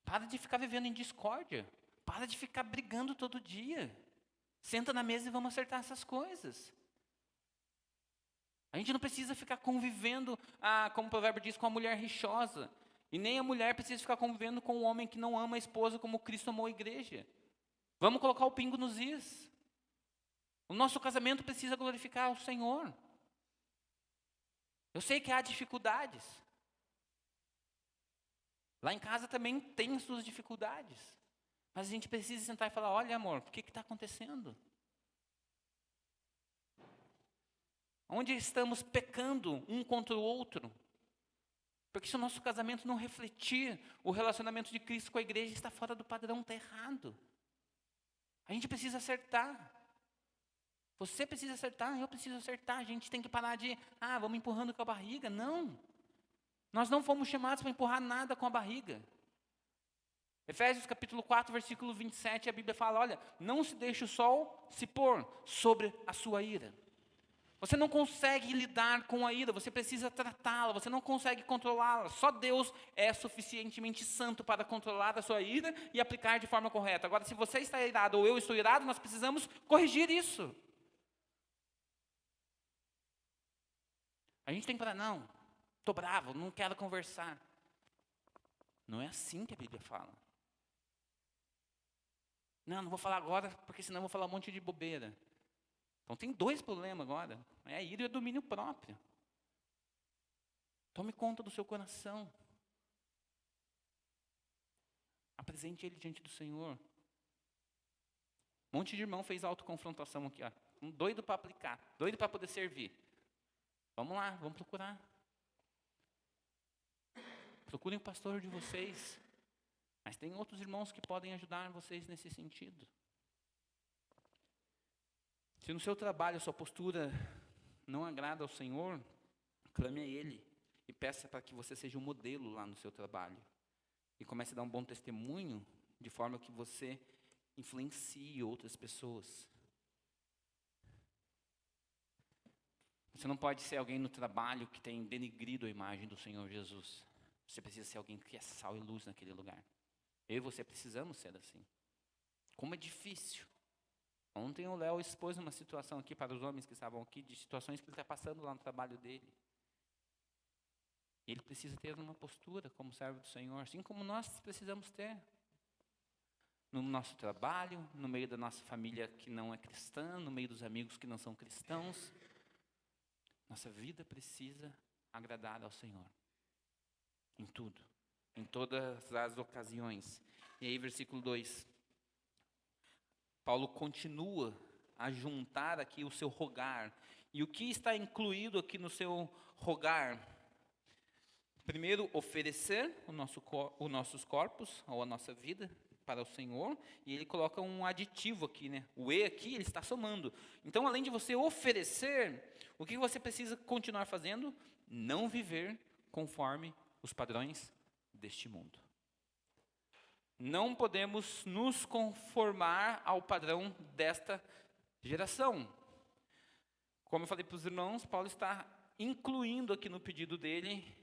A: Para de ficar vivendo em discórdia. Para de ficar brigando todo dia. Senta na mesa e vamos acertar essas coisas. A gente não precisa ficar convivendo, como o provérbio diz, com a mulher rixosa. E nem a mulher precisa ficar convivendo com o homem que não ama a esposa como Cristo amou a igreja. Vamos colocar o pingo nos is. O nosso casamento precisa glorificar o Senhor. Eu sei que há dificuldades. Lá em casa também tem suas dificuldades. Mas a gente precisa sentar e falar, olha amor, o que está acontecendo? Onde estamos pecando um contra o outro? Porque se o nosso casamento não refletir o relacionamento de Cristo com a igreja, está fora do padrão, está errado. A gente precisa acertar. Você precisa acertar, eu preciso acertar. A gente tem que parar de, vamos empurrando com a barriga. Não. Nós não fomos chamados para empurrar nada com a barriga. Efésios capítulo 4, versículo 27, a Bíblia fala, olha, não se deixe o sol se pôr sobre a sua ira. Você não consegue lidar com a ira, você precisa tratá-la, você não consegue controlá-la. Só Deus é suficientemente santo para controlar a sua ira e aplicar de forma correta. Agora, se você está irado ou eu estou irado, nós precisamos corrigir isso. A gente tem que falar, não, estou bravo, não quero conversar. Não é assim que a Bíblia fala. Não vou falar agora, porque senão eu vou falar um monte de bobeira. Então tem dois problemas agora. É a ira e o domínio próprio. Tome conta do seu coração. Apresente ele diante do Senhor. Um monte de irmão fez autoconfrontação aqui, ó. Doido para aplicar, doido para poder servir. Vamos lá, vamos procurar. Procurem o pastor de vocês. Mas tem outros irmãos que podem ajudar vocês nesse sentido. Se no seu trabalho a sua postura não agrada ao Senhor, clame a Ele e peça para que você seja um modelo lá no seu trabalho. E comece a dar um bom testemunho, de forma que você influencie outras pessoas. Você não pode ser alguém no trabalho que tem denegrido a imagem do Senhor Jesus. Você precisa ser alguém que é sal e luz naquele lugar. Eu e você precisamos ser assim. Como é difícil. Ontem o Léo expôs uma situação aqui para os homens que estavam aqui, de situações que ele está passando lá no trabalho dele. Ele precisa ter uma postura como servo do Senhor, assim como nós precisamos ter. No nosso trabalho, no meio da nossa família que não é cristã, no meio dos amigos que não são cristãos. Nossa vida precisa agradar ao Senhor. Em tudo. Em todas as ocasiões. E aí, versículo 2. Paulo continua a juntar aqui o seu rogar. E o que está incluído aqui no seu rogar? Primeiro, oferecer os nossos corpos, ou a nossa vida, para o Senhor. E ele coloca um aditivo aqui, né? O E aqui, ele está somando. Então, além de você oferecer, o que você precisa continuar fazendo? Não viver conforme os padrões deste mundo. Não podemos nos conformar ao padrão desta geração. Como eu falei para os irmãos, Paulo está incluindo aqui no pedido dele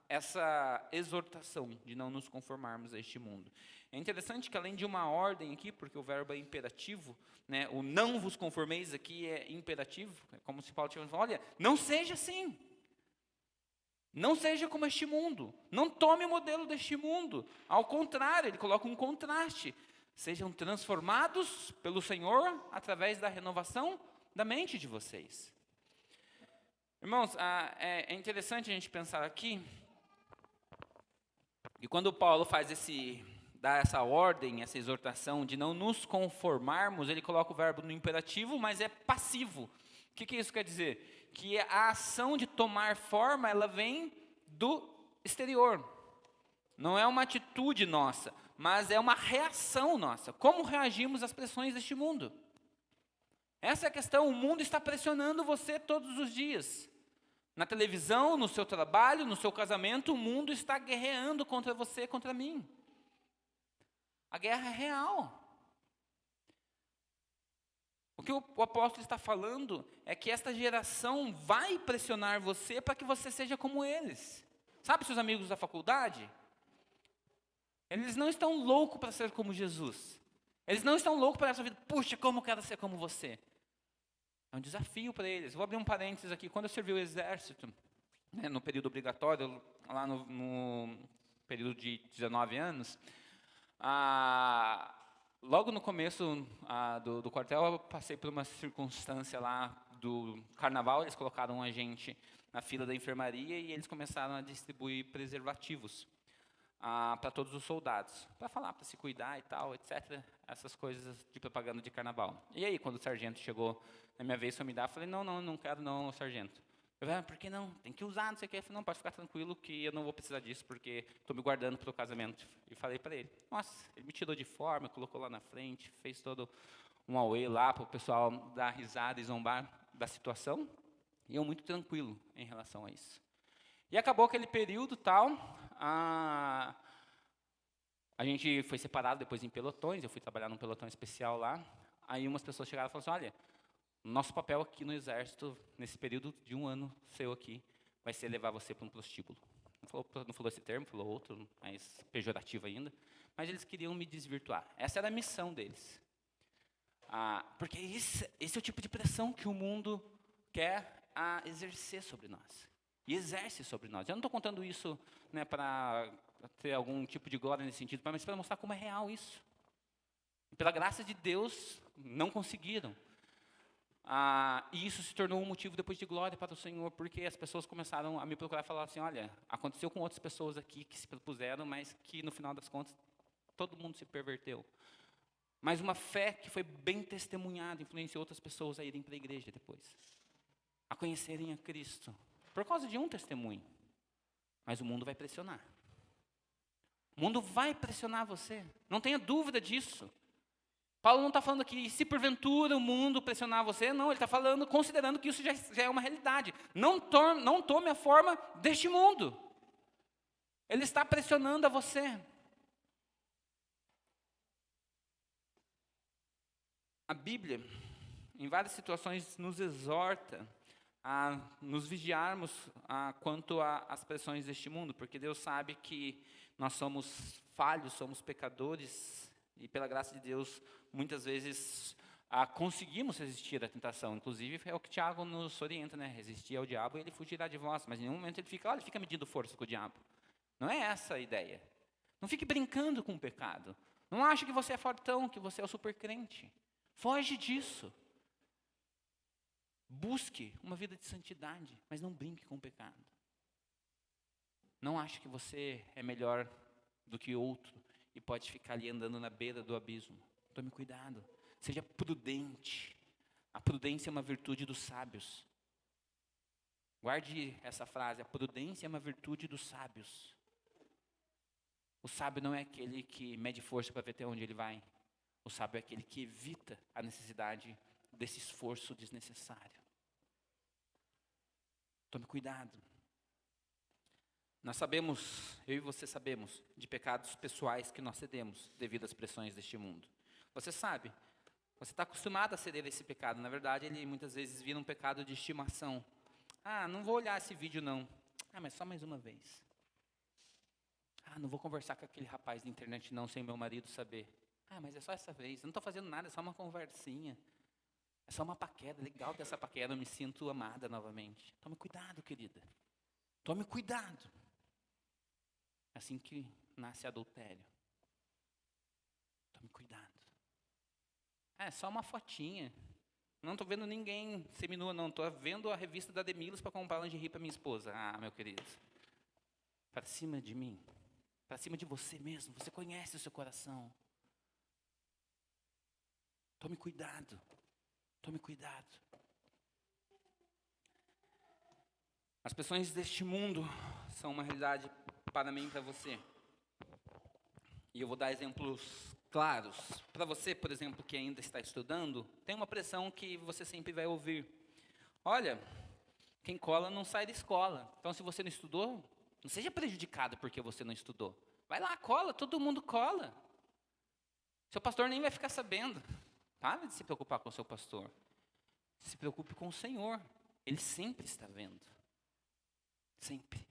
A: essa exortação de não nos conformarmos a este mundo. É interessante que além de uma ordem aqui, porque o verbo é imperativo, né, o não vos conformeis aqui é imperativo, é como se Paulo tivesse falado, olha, não seja assim. Não seja como este mundo. Não tome o modelo deste mundo. Ao contrário, ele coloca um contraste. Sejam transformados pelo Senhor através da renovação da mente de vocês. Irmãos, é interessante a gente pensar aqui, e quando Paulo dá essa ordem, essa exortação de não nos conformarmos, ele coloca o verbo no imperativo, mas é passivo. O que isso quer dizer? Que a ação de tomar forma, ela vem do exterior. Não é uma atitude nossa, mas é uma reação nossa. Como reagimos às pressões deste mundo? Essa é a questão. O mundo está pressionando você todos os dias. Na televisão, no seu trabalho, no seu casamento, o mundo está guerreando contra você, contra mim. A guerra é real. O que o apóstolo está falando é que esta geração vai pressionar você para que você seja como eles. Sabe seus amigos da faculdade? Eles não estão loucos para ser como Jesus. Eles não estão loucos para essa vida. Puxa, como eu quero ser como você. É um desafio para eles. Vou abrir um parênteses aqui. Quando eu servi o exército, no período obrigatório, lá no período de 19 anos, logo no começo do quartel, eu passei por uma circunstância lá do carnaval. Eles colocaram a gente na fila da enfermaria e eles começaram a distribuir preservativos para todos os soldados, para falar, para se cuidar e tal, etc. Essas coisas de propaganda de carnaval. E aí, quando o sargento chegou na minha vez para me dar, eu falei, não quero não, sargento. Eu falei, por que não? Tem que usar, não sei o quê. Eu falei, não, pode ficar tranquilo que eu não vou precisar disso, porque estou me guardando para o casamento. E falei para ele. Nossa, ele me tirou de forma, colocou lá na frente, fez todo um auê lá para o pessoal dar risada e zombar da situação. E eu muito tranquilo em relação a isso. E acabou aquele período tal, a gente foi separado depois em pelotões, eu fui trabalhar num pelotão especial lá. Aí umas pessoas chegaram e falaram assim, olha, nosso papel aqui no Exército, nesse período de 1 ano seu aqui, vai ser levar você para um prostíbulo. Não falou esse termo, falou outro, mais pejorativo ainda. Mas eles queriam me desvirtuar. Essa era a missão deles. Porque esse é o tipo de pressão que o mundo quer exercer sobre nós. E exerce sobre nós. Eu não estou contando isso para ter algum tipo de glória nesse sentido, mas para mostrar como é real isso. E pela graça de Deus, não conseguiram. E isso se tornou um motivo depois de glória para o Senhor, porque as pessoas começaram a me procurar e falar assim, olha, aconteceu com outras pessoas aqui que se propuseram, mas que no final das contas, todo mundo se perverteu. Mas uma fé que foi bem testemunhada, influenciou outras pessoas a irem para a igreja depois. A conhecerem a Cristo. Por causa de um testemunho. Mas o mundo vai pressionar. O mundo vai pressionar você. Não tenha dúvida disso. Paulo não está falando aqui, se porventura o mundo pressionar você, não, ele está falando, considerando que isso já é uma realidade. Não tome a forma deste mundo. Ele está pressionando a você. A Bíblia, em várias situações, nos exorta a nos vigiarmos quanto às pressões deste mundo, porque Deus sabe que nós somos falhos, somos pecadores, e pela graça de Deus, muitas vezes conseguimos resistir à tentação. Inclusive, é o que Tiago nos orienta, né? Resistir ao diabo e ele fugirá de vós. Mas em nenhum momento ele fica medindo força com o diabo. Não é essa a ideia. Não fique brincando com o pecado. Não ache que você é fortão, que você é o super crente. Foge disso. Busque uma vida de santidade, mas não brinque com o pecado. Não ache que você é melhor do que outro e pode ficar ali andando na beira do abismo. Tome cuidado. Seja prudente. A prudência é uma virtude dos sábios. Guarde essa frase. A prudência é uma virtude dos sábios. O sábio não é aquele que mede força para ver até onde ele vai. O sábio é aquele que evita a necessidade desse esforço desnecessário. Tome cuidado. Nós sabemos, eu e você sabemos, de pecados pessoais que nós cedemos devido às pressões deste mundo. Você sabe, você está acostumado a ceder a esse pecado. Na verdade, ele muitas vezes vira um pecado de estimação. Não vou olhar esse vídeo não. Mas só mais uma vez. Não vou conversar com aquele rapaz da internet não, sem meu marido saber. Mas é só essa vez. Eu não estou fazendo nada, é só uma conversinha. É só uma paquera. Legal dessa paquera, eu me sinto amada novamente. Tome cuidado, querida. Tome cuidado. Assim que nasce adultério. Tome cuidado. É só uma fotinha. Não estou vendo ninguém seminua, não. Estou vendo a revista da Demilos para comprar lingerie para minha esposa. Ah, meu querido. Para cima de mim. Para cima de você mesmo. Você conhece o seu coração. Tome cuidado. Tome cuidado. As pressões deste mundo são uma realidade para mim e para você. E eu vou dar exemplos claros. Para você, por exemplo, que ainda está estudando, tem uma pressão que você sempre vai ouvir. Olha, quem cola não sai da escola. Então, se você não estudou, não seja prejudicado porque você não estudou. Vai lá, cola, todo mundo cola. Seu pastor nem vai ficar sabendo. Para de se preocupar com o seu pastor. Se preocupe com o Senhor. Ele sempre está vendo. Sempre.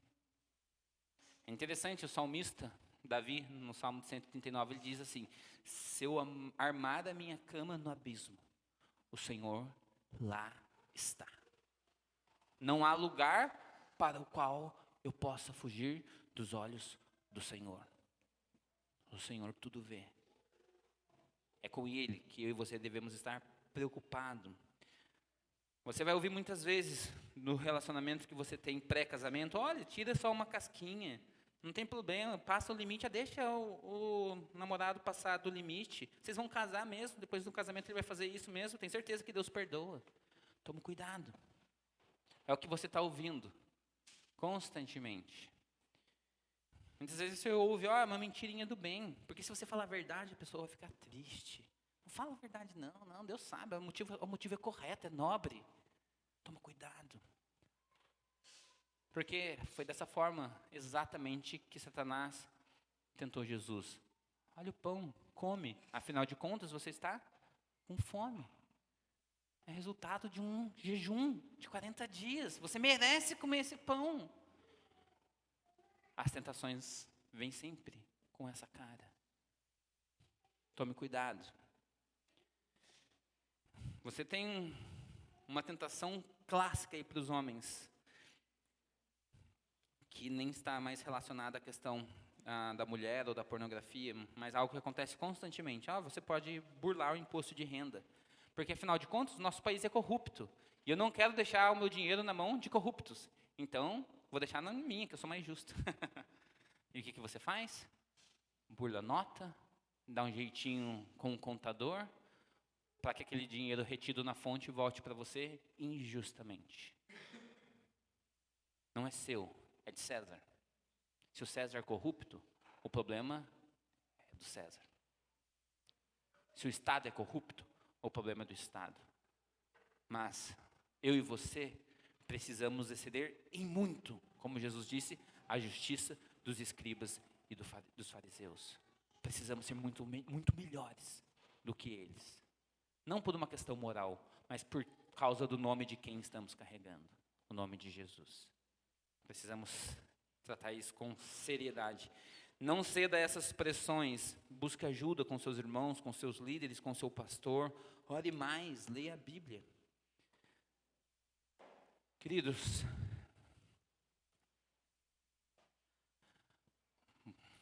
A: É interessante, o salmista Davi, no Salmo 139, ele diz assim: se eu armar a minha cama no abismo, o Senhor lá está. Não há lugar para o qual eu possa fugir dos olhos do Senhor. O Senhor tudo vê. É com Ele que eu e você devemos estar preocupados. Você vai ouvir muitas vezes no relacionamento que você tem pré-casamento: olha, tira só uma casquinha, não tem problema, passa o limite, deixa o namorado passar do limite. Vocês vão casar mesmo, depois do casamento ele vai fazer isso mesmo, tem certeza que Deus perdoa. Tome cuidado. É o que você está ouvindo constantemente. Muitas vezes você ouve, uma mentirinha do bem, porque se você falar a verdade, a pessoa vai ficar triste. Não fala a verdade não, Deus sabe, o motivo é correto, é nobre. Toma cuidado. Porque foi dessa forma exatamente que Satanás tentou Jesus. Olha o pão, come. Afinal de contas, você está com fome. É resultado de um jejum de 40 dias. Você merece comer esse pão. As tentações vêm sempre com essa cara. Tome cuidado. Você tem uma tentação clássica aí para os homens, que nem está mais relacionada à questão da mulher ou da pornografia, mas algo que acontece constantemente. Você pode burlar o imposto de renda, porque afinal de contas, o nosso país é corrupto, e eu não quero deixar o meu dinheiro na mão de corruptos, então vou deixar na minha, que eu sou mais justo. E o que você faz? Burla a nota, dá um jeitinho com o contador, para que aquele dinheiro retido na fonte volte para você injustamente. Não é seu, é de César. Se o César é corrupto, o problema é do César. Se o Estado é corrupto, o problema é do Estado. Mas eu e você precisamos exceder em muito, como Jesus disse, a justiça dos escribas e dos fariseus. Precisamos ser muito melhores do que eles. Não por uma questão moral, mas por causa do nome de quem estamos carregando, o nome de Jesus. Precisamos tratar isso com seriedade. Não ceda a essas pressões. Busque ajuda com seus irmãos, com seus líderes, com seu pastor. Ore mais, leia a Bíblia. Queridos,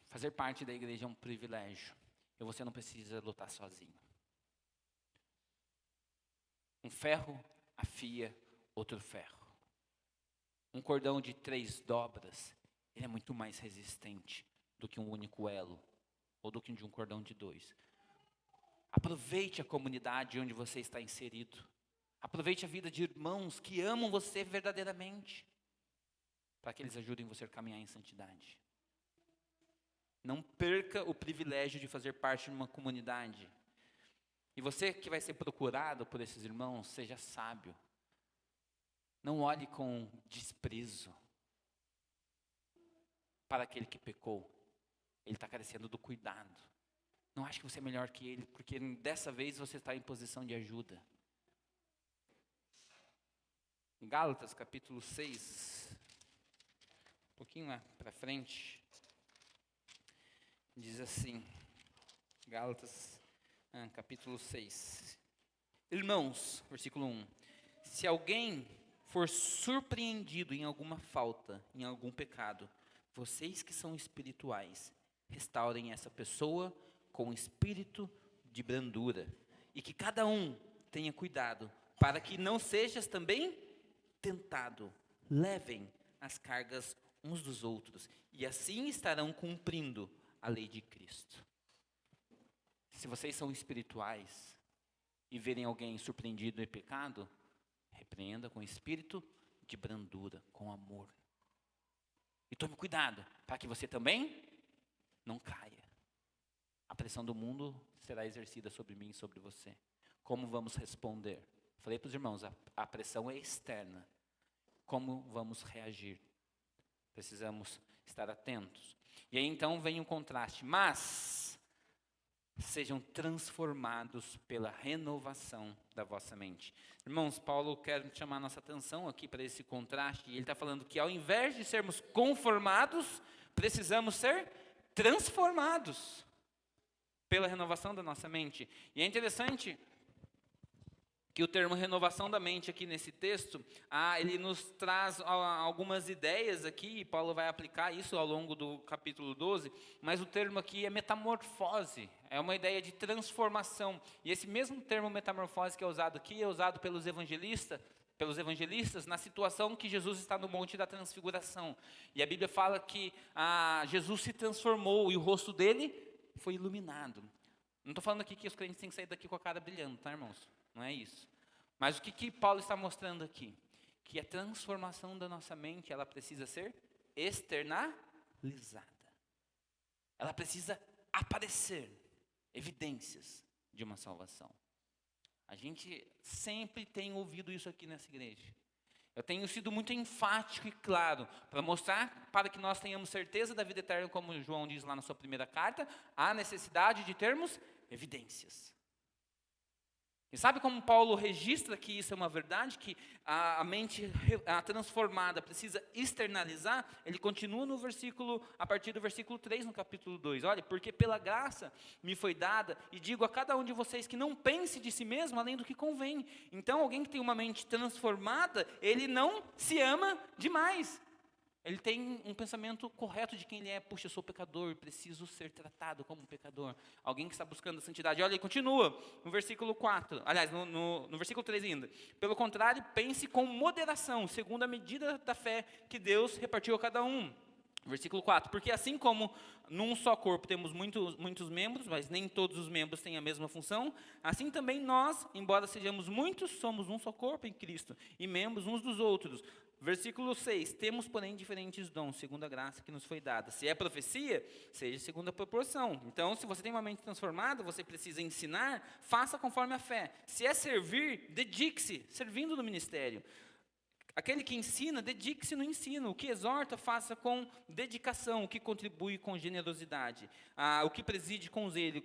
A: fazer parte da igreja é um privilégio. E você não precisa lutar sozinho. Um ferro afia outro ferro. Um cordão de 3 dobras, ele é muito mais resistente do que um único elo, ou do que de um cordão de 2. Aproveite a comunidade onde você está inserido. Aproveite a vida de irmãos que amam você verdadeiramente, para que eles ajudem você a caminhar em santidade. Não perca o privilégio de fazer parte de uma comunidade. E você que vai ser procurado por esses irmãos, seja sábio. Não olhe com desprezo para aquele que pecou. Ele está carecendo do cuidado. Não ache que você é melhor que ele, porque dessa vez você está em posição de ajuda. Em Gálatas, capítulo 6, um pouquinho lá para frente, diz assim, Gálatas, capítulo 6. Irmãos, versículo 1. Se alguém for surpreendido em alguma falta, em algum pecado, vocês que são espirituais, restaurem essa pessoa com espírito de brandura, e que cada um tenha cuidado, para que não sejas também tentado. Levem as cargas uns dos outros, e assim estarão cumprindo a lei de Cristo. Se vocês são espirituais e verem alguém surpreendido em pecado, repreenda com espírito de brandura, com amor. E tome cuidado, para que você também não caia. A pressão do mundo será exercida sobre mim e sobre você. Como vamos responder? Falei para os irmãos, a pressão é externa. Como vamos reagir? Precisamos estar atentos. E aí então vem um contraste. Mas sejam transformados pela renovação da vossa mente. Irmãos, Paulo quer chamar a nossa atenção aqui para esse contraste. E ele está falando que ao invés de sermos conformados, precisamos ser transformados pela renovação da nossa mente. E é interessante que o termo renovação da mente aqui nesse texto, ele nos traz algumas ideias aqui, e Paulo vai aplicar isso ao longo do capítulo 12, mas o termo aqui é metamorfose, é uma ideia de transformação. E esse mesmo termo metamorfose que é usado aqui, é usado pelos evangelistas na situação que Jesus está no Monte da Transfiguração. E a Bíblia fala que Jesus se transformou e o rosto dele foi iluminado. Não estou falando aqui que os crentes têm que sair daqui com a cara brilhando, tá, irmãos? Não é isso. Mas o que Paulo está mostrando aqui? Que a transformação da nossa mente, ela precisa ser externalizada. Ela precisa aparecer evidências de uma salvação. A gente sempre tem ouvido isso aqui nessa igreja. Eu tenho sido muito enfático e claro para mostrar, para que nós tenhamos certeza da vida eterna, como João diz lá na sua primeira carta, há necessidade de termos evidências. E sabe como Paulo registra que isso é uma verdade, que a mente transformada precisa externalizar? Ele continua no versículo, a partir do versículo 3, no capítulo 2. Olha, porque pela graça me foi dada, e digo a cada um de vocês que não pense de si mesmo além do que convém. Então, alguém que tem uma mente transformada, ele não se ama demais. Ele tem um pensamento correto de quem ele é. Puxa, eu sou pecador, preciso ser tratado como um pecador. Alguém que está buscando a santidade. Olha, ele continua no versículo 4. Aliás, no versículo 3 ainda. Pelo contrário, pense com moderação, segundo a medida da fé que Deus repartiu a cada um. Versículo 4. Porque assim como num só corpo temos muitos membros, mas nem todos os membros têm a mesma função, assim também nós, embora sejamos muitos, somos um só corpo em Cristo, e membros uns dos outros. Versículo 6, temos, porém, diferentes dons, segundo a graça que nos foi dada. Se é profecia, seja segundo a proporção. Então, se você tem uma mente transformada, você precisa ensinar, faça conforme a fé. Se é servir, dedique-se, servindo no ministério. Aquele que ensina, dedique-se no ensino. O que exorta, faça com dedicação. O que contribui, com generosidade. O que preside, com zelo.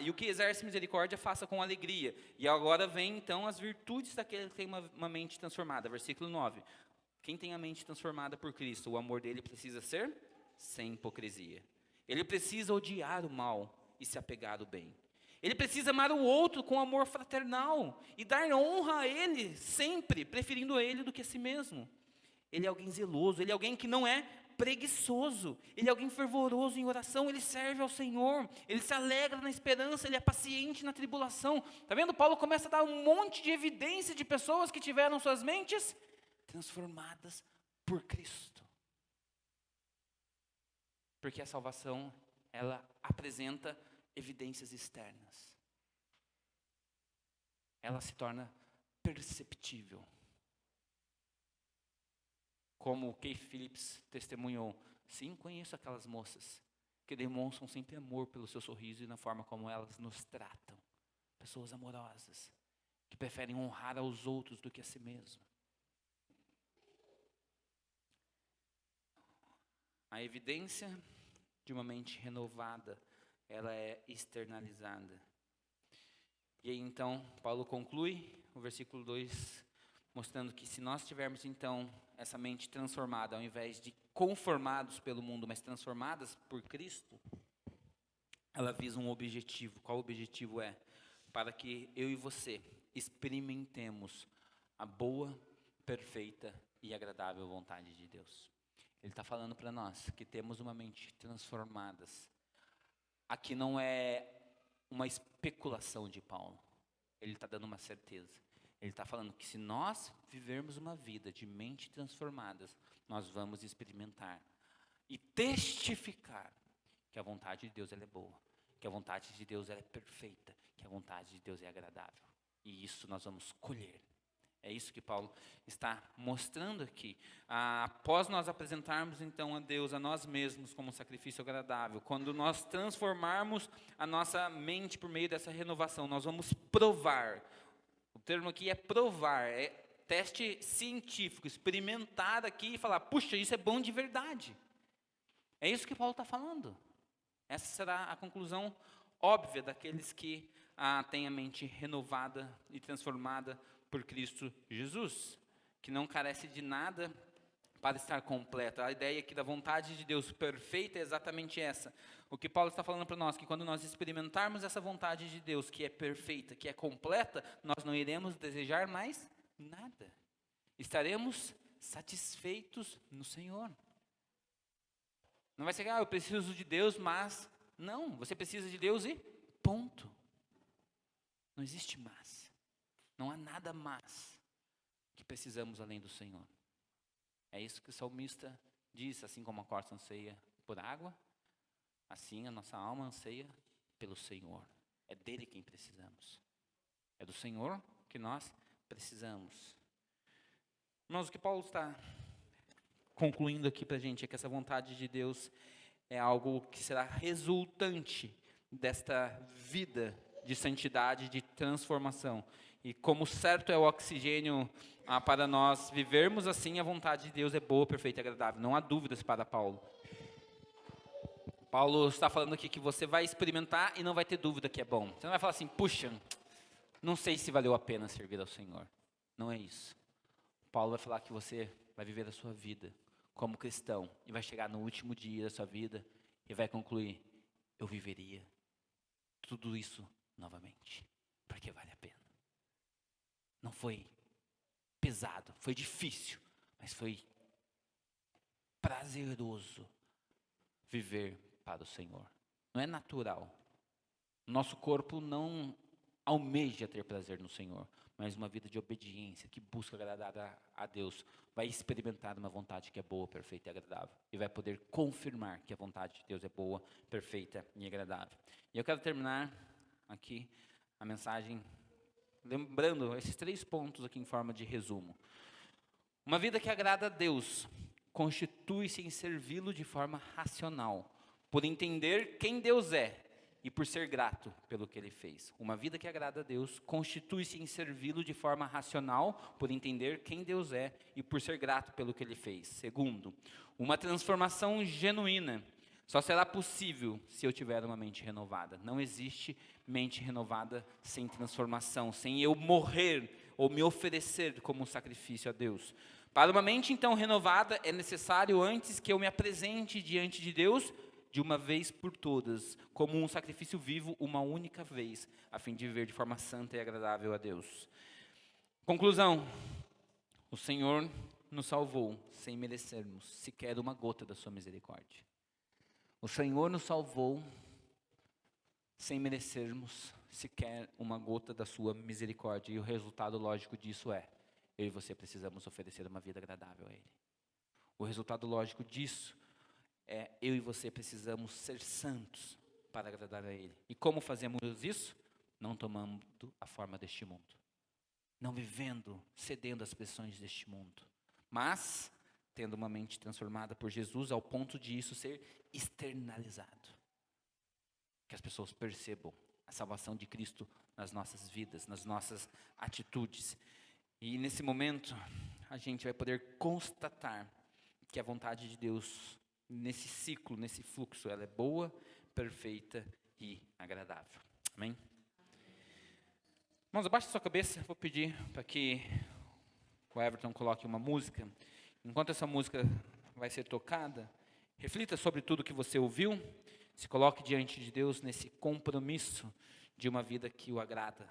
A: E o que exerce misericórdia, faça com alegria. E agora vem, então, as virtudes daquele que tem uma mente transformada. Versículo 9. Quem tem a mente transformada por Cristo, o amor dele precisa ser sem hipocrisia. Ele precisa odiar o mal e se apegar ao bem. Ele precisa amar o outro com amor fraternal e dar honra a ele sempre, preferindo a ele do que a si mesmo. Ele é alguém zeloso, ele é alguém que não é preguiçoso, ele é alguém fervoroso em oração, ele serve ao Senhor, ele se alegra na esperança, ele é paciente na tribulação. Está vendo? Paulo começa a dar um monte de evidência de pessoas que tiveram suas mentes transformadas por Cristo. Porque a salvação, ela apresenta evidências externas. Ela se torna perceptível. Como o Keith Phillips testemunhou, sim, conheço aquelas moças que demonstram sempre amor pelo seu sorriso e na forma como elas nos tratam. Pessoas amorosas, que preferem honrar aos outros do que a si mesmo. A evidência de uma mente renovada, ela é externalizada. E aí então, Paulo conclui o versículo 2, mostrando que se nós tivermos então essa mente transformada, ao invés de conformados pelo mundo, mas transformadas por Cristo, ela visa um objetivo. Qual o objetivo é? Para que eu e você experimentemos a boa,
B: perfeita e agradável vontade de Deus. Ele está falando para nós que temos uma mente transformada. Aqui não é uma especulação de Paulo. Ele está dando uma certeza. Ele está falando que se nós vivermos uma vida de mente transformada, nós vamos experimentar e testificar que a vontade de Deus ela é boa, que a vontade de Deus ela é perfeita, que a vontade de Deus é agradável. E isso nós vamos colher. É isso que Paulo está mostrando aqui. Após nós apresentarmos então a Deus, a nós mesmos como sacrifício agradável, quando nós transformarmos a nossa mente por meio dessa renovação, nós vamos provar. O termo aqui é provar, é teste científico, experimentar aqui e falar, puxa, isso é bom de verdade. É isso que Paulo está falando. Essa será a conclusão óbvia daqueles que têm a mente renovada e transformada por Cristo Jesus, que não carece de nada para estar completa. A ideia aqui da vontade de Deus perfeita é exatamente essa. O que Paulo está falando para nós, que quando nós experimentarmos essa vontade de Deus, que é perfeita, que é completa, nós não iremos desejar mais nada. Estaremos satisfeitos no Senhor. Não vai ser, eu preciso de Deus, mas... Não, você precisa de Deus e ponto. Não existe mais. Não há nada mais que precisamos além do Senhor. É isso que o salmista diz, assim como a corça anseia por água, assim a nossa alma anseia pelo Senhor. É dele quem precisamos. É do Senhor que nós precisamos. Irmãos, o que Paulo está concluindo aqui para a gente é que essa vontade de Deus é algo que será resultante desta vida de santidade, de transformação. E como certo é o oxigênio para nós vivermos assim, a vontade de Deus é boa, perfeita e agradável. Não há dúvidas para Paulo. Paulo está falando aqui que você vai experimentar e não vai ter dúvida que é bom. Você não vai falar assim, puxa, não sei se valeu a pena servir ao Senhor. Não é isso. Paulo vai falar que você vai viver a sua vida como cristão e vai chegar no último dia da sua vida e vai concluir, eu viveria tudo isso novamente, porque vale a pena. Não foi pesado, foi difícil, mas foi prazeroso viver para o Senhor. Não é natural. Nosso corpo não almeja ter prazer no Senhor, mas uma vida de obediência, que busca agradar a Deus, vai experimentar uma vontade que é boa, perfeita e agradável, e vai poder confirmar que a vontade de Deus é boa, perfeita e agradável. E eu quero terminar aqui a mensagem lembrando esses 3 pontos aqui em forma de resumo. Uma vida que agrada a Deus constitui-se em servi-lo de forma racional, por entender quem Deus é e por ser grato pelo que Ele fez. Uma vida que agrada a Deus constitui-se em servi-lo de forma racional, por entender quem Deus é e por ser grato pelo que Ele fez. Segundo, uma transformação genuína só será possível se eu tiver uma mente renovada. Não existe mente renovada sem transformação, sem eu morrer ou me oferecer como um sacrifício a Deus. Para uma mente então renovada é necessário antes que eu me apresente diante de Deus de uma vez por todas, como um sacrifício vivo, uma única vez, a fim de viver de forma santa e agradável a Deus. Conclusão, o Senhor nos salvou sem merecermos sequer uma gota da sua misericórdia. O Senhor nos salvou sem merecermos sequer uma gota da sua misericórdia, e o resultado lógico disso é, eu e você precisamos oferecer uma vida agradável a Ele. O resultado lógico disso eu e você precisamos ser santos para agradar a Ele. E como fazemos isso? Não tomando a forma deste mundo. Não vivendo, cedendo às pressões deste mundo. Mas, tendo uma mente transformada por Jesus, ao ponto de isso ser externalizado. Que as pessoas percebam a salvação de Cristo nas nossas vidas, nas nossas atitudes. E nesse momento, a gente vai poder constatar que a vontade de Deus nesse ciclo, nesse fluxo, ela é boa, perfeita e agradável. Amém? Irmãos, abaixe sua cabeça, vou pedir para que o Everton coloque uma música. Enquanto essa música vai ser tocada, reflita sobre tudo que você ouviu, se coloque diante de Deus nesse compromisso de uma vida que o agrada.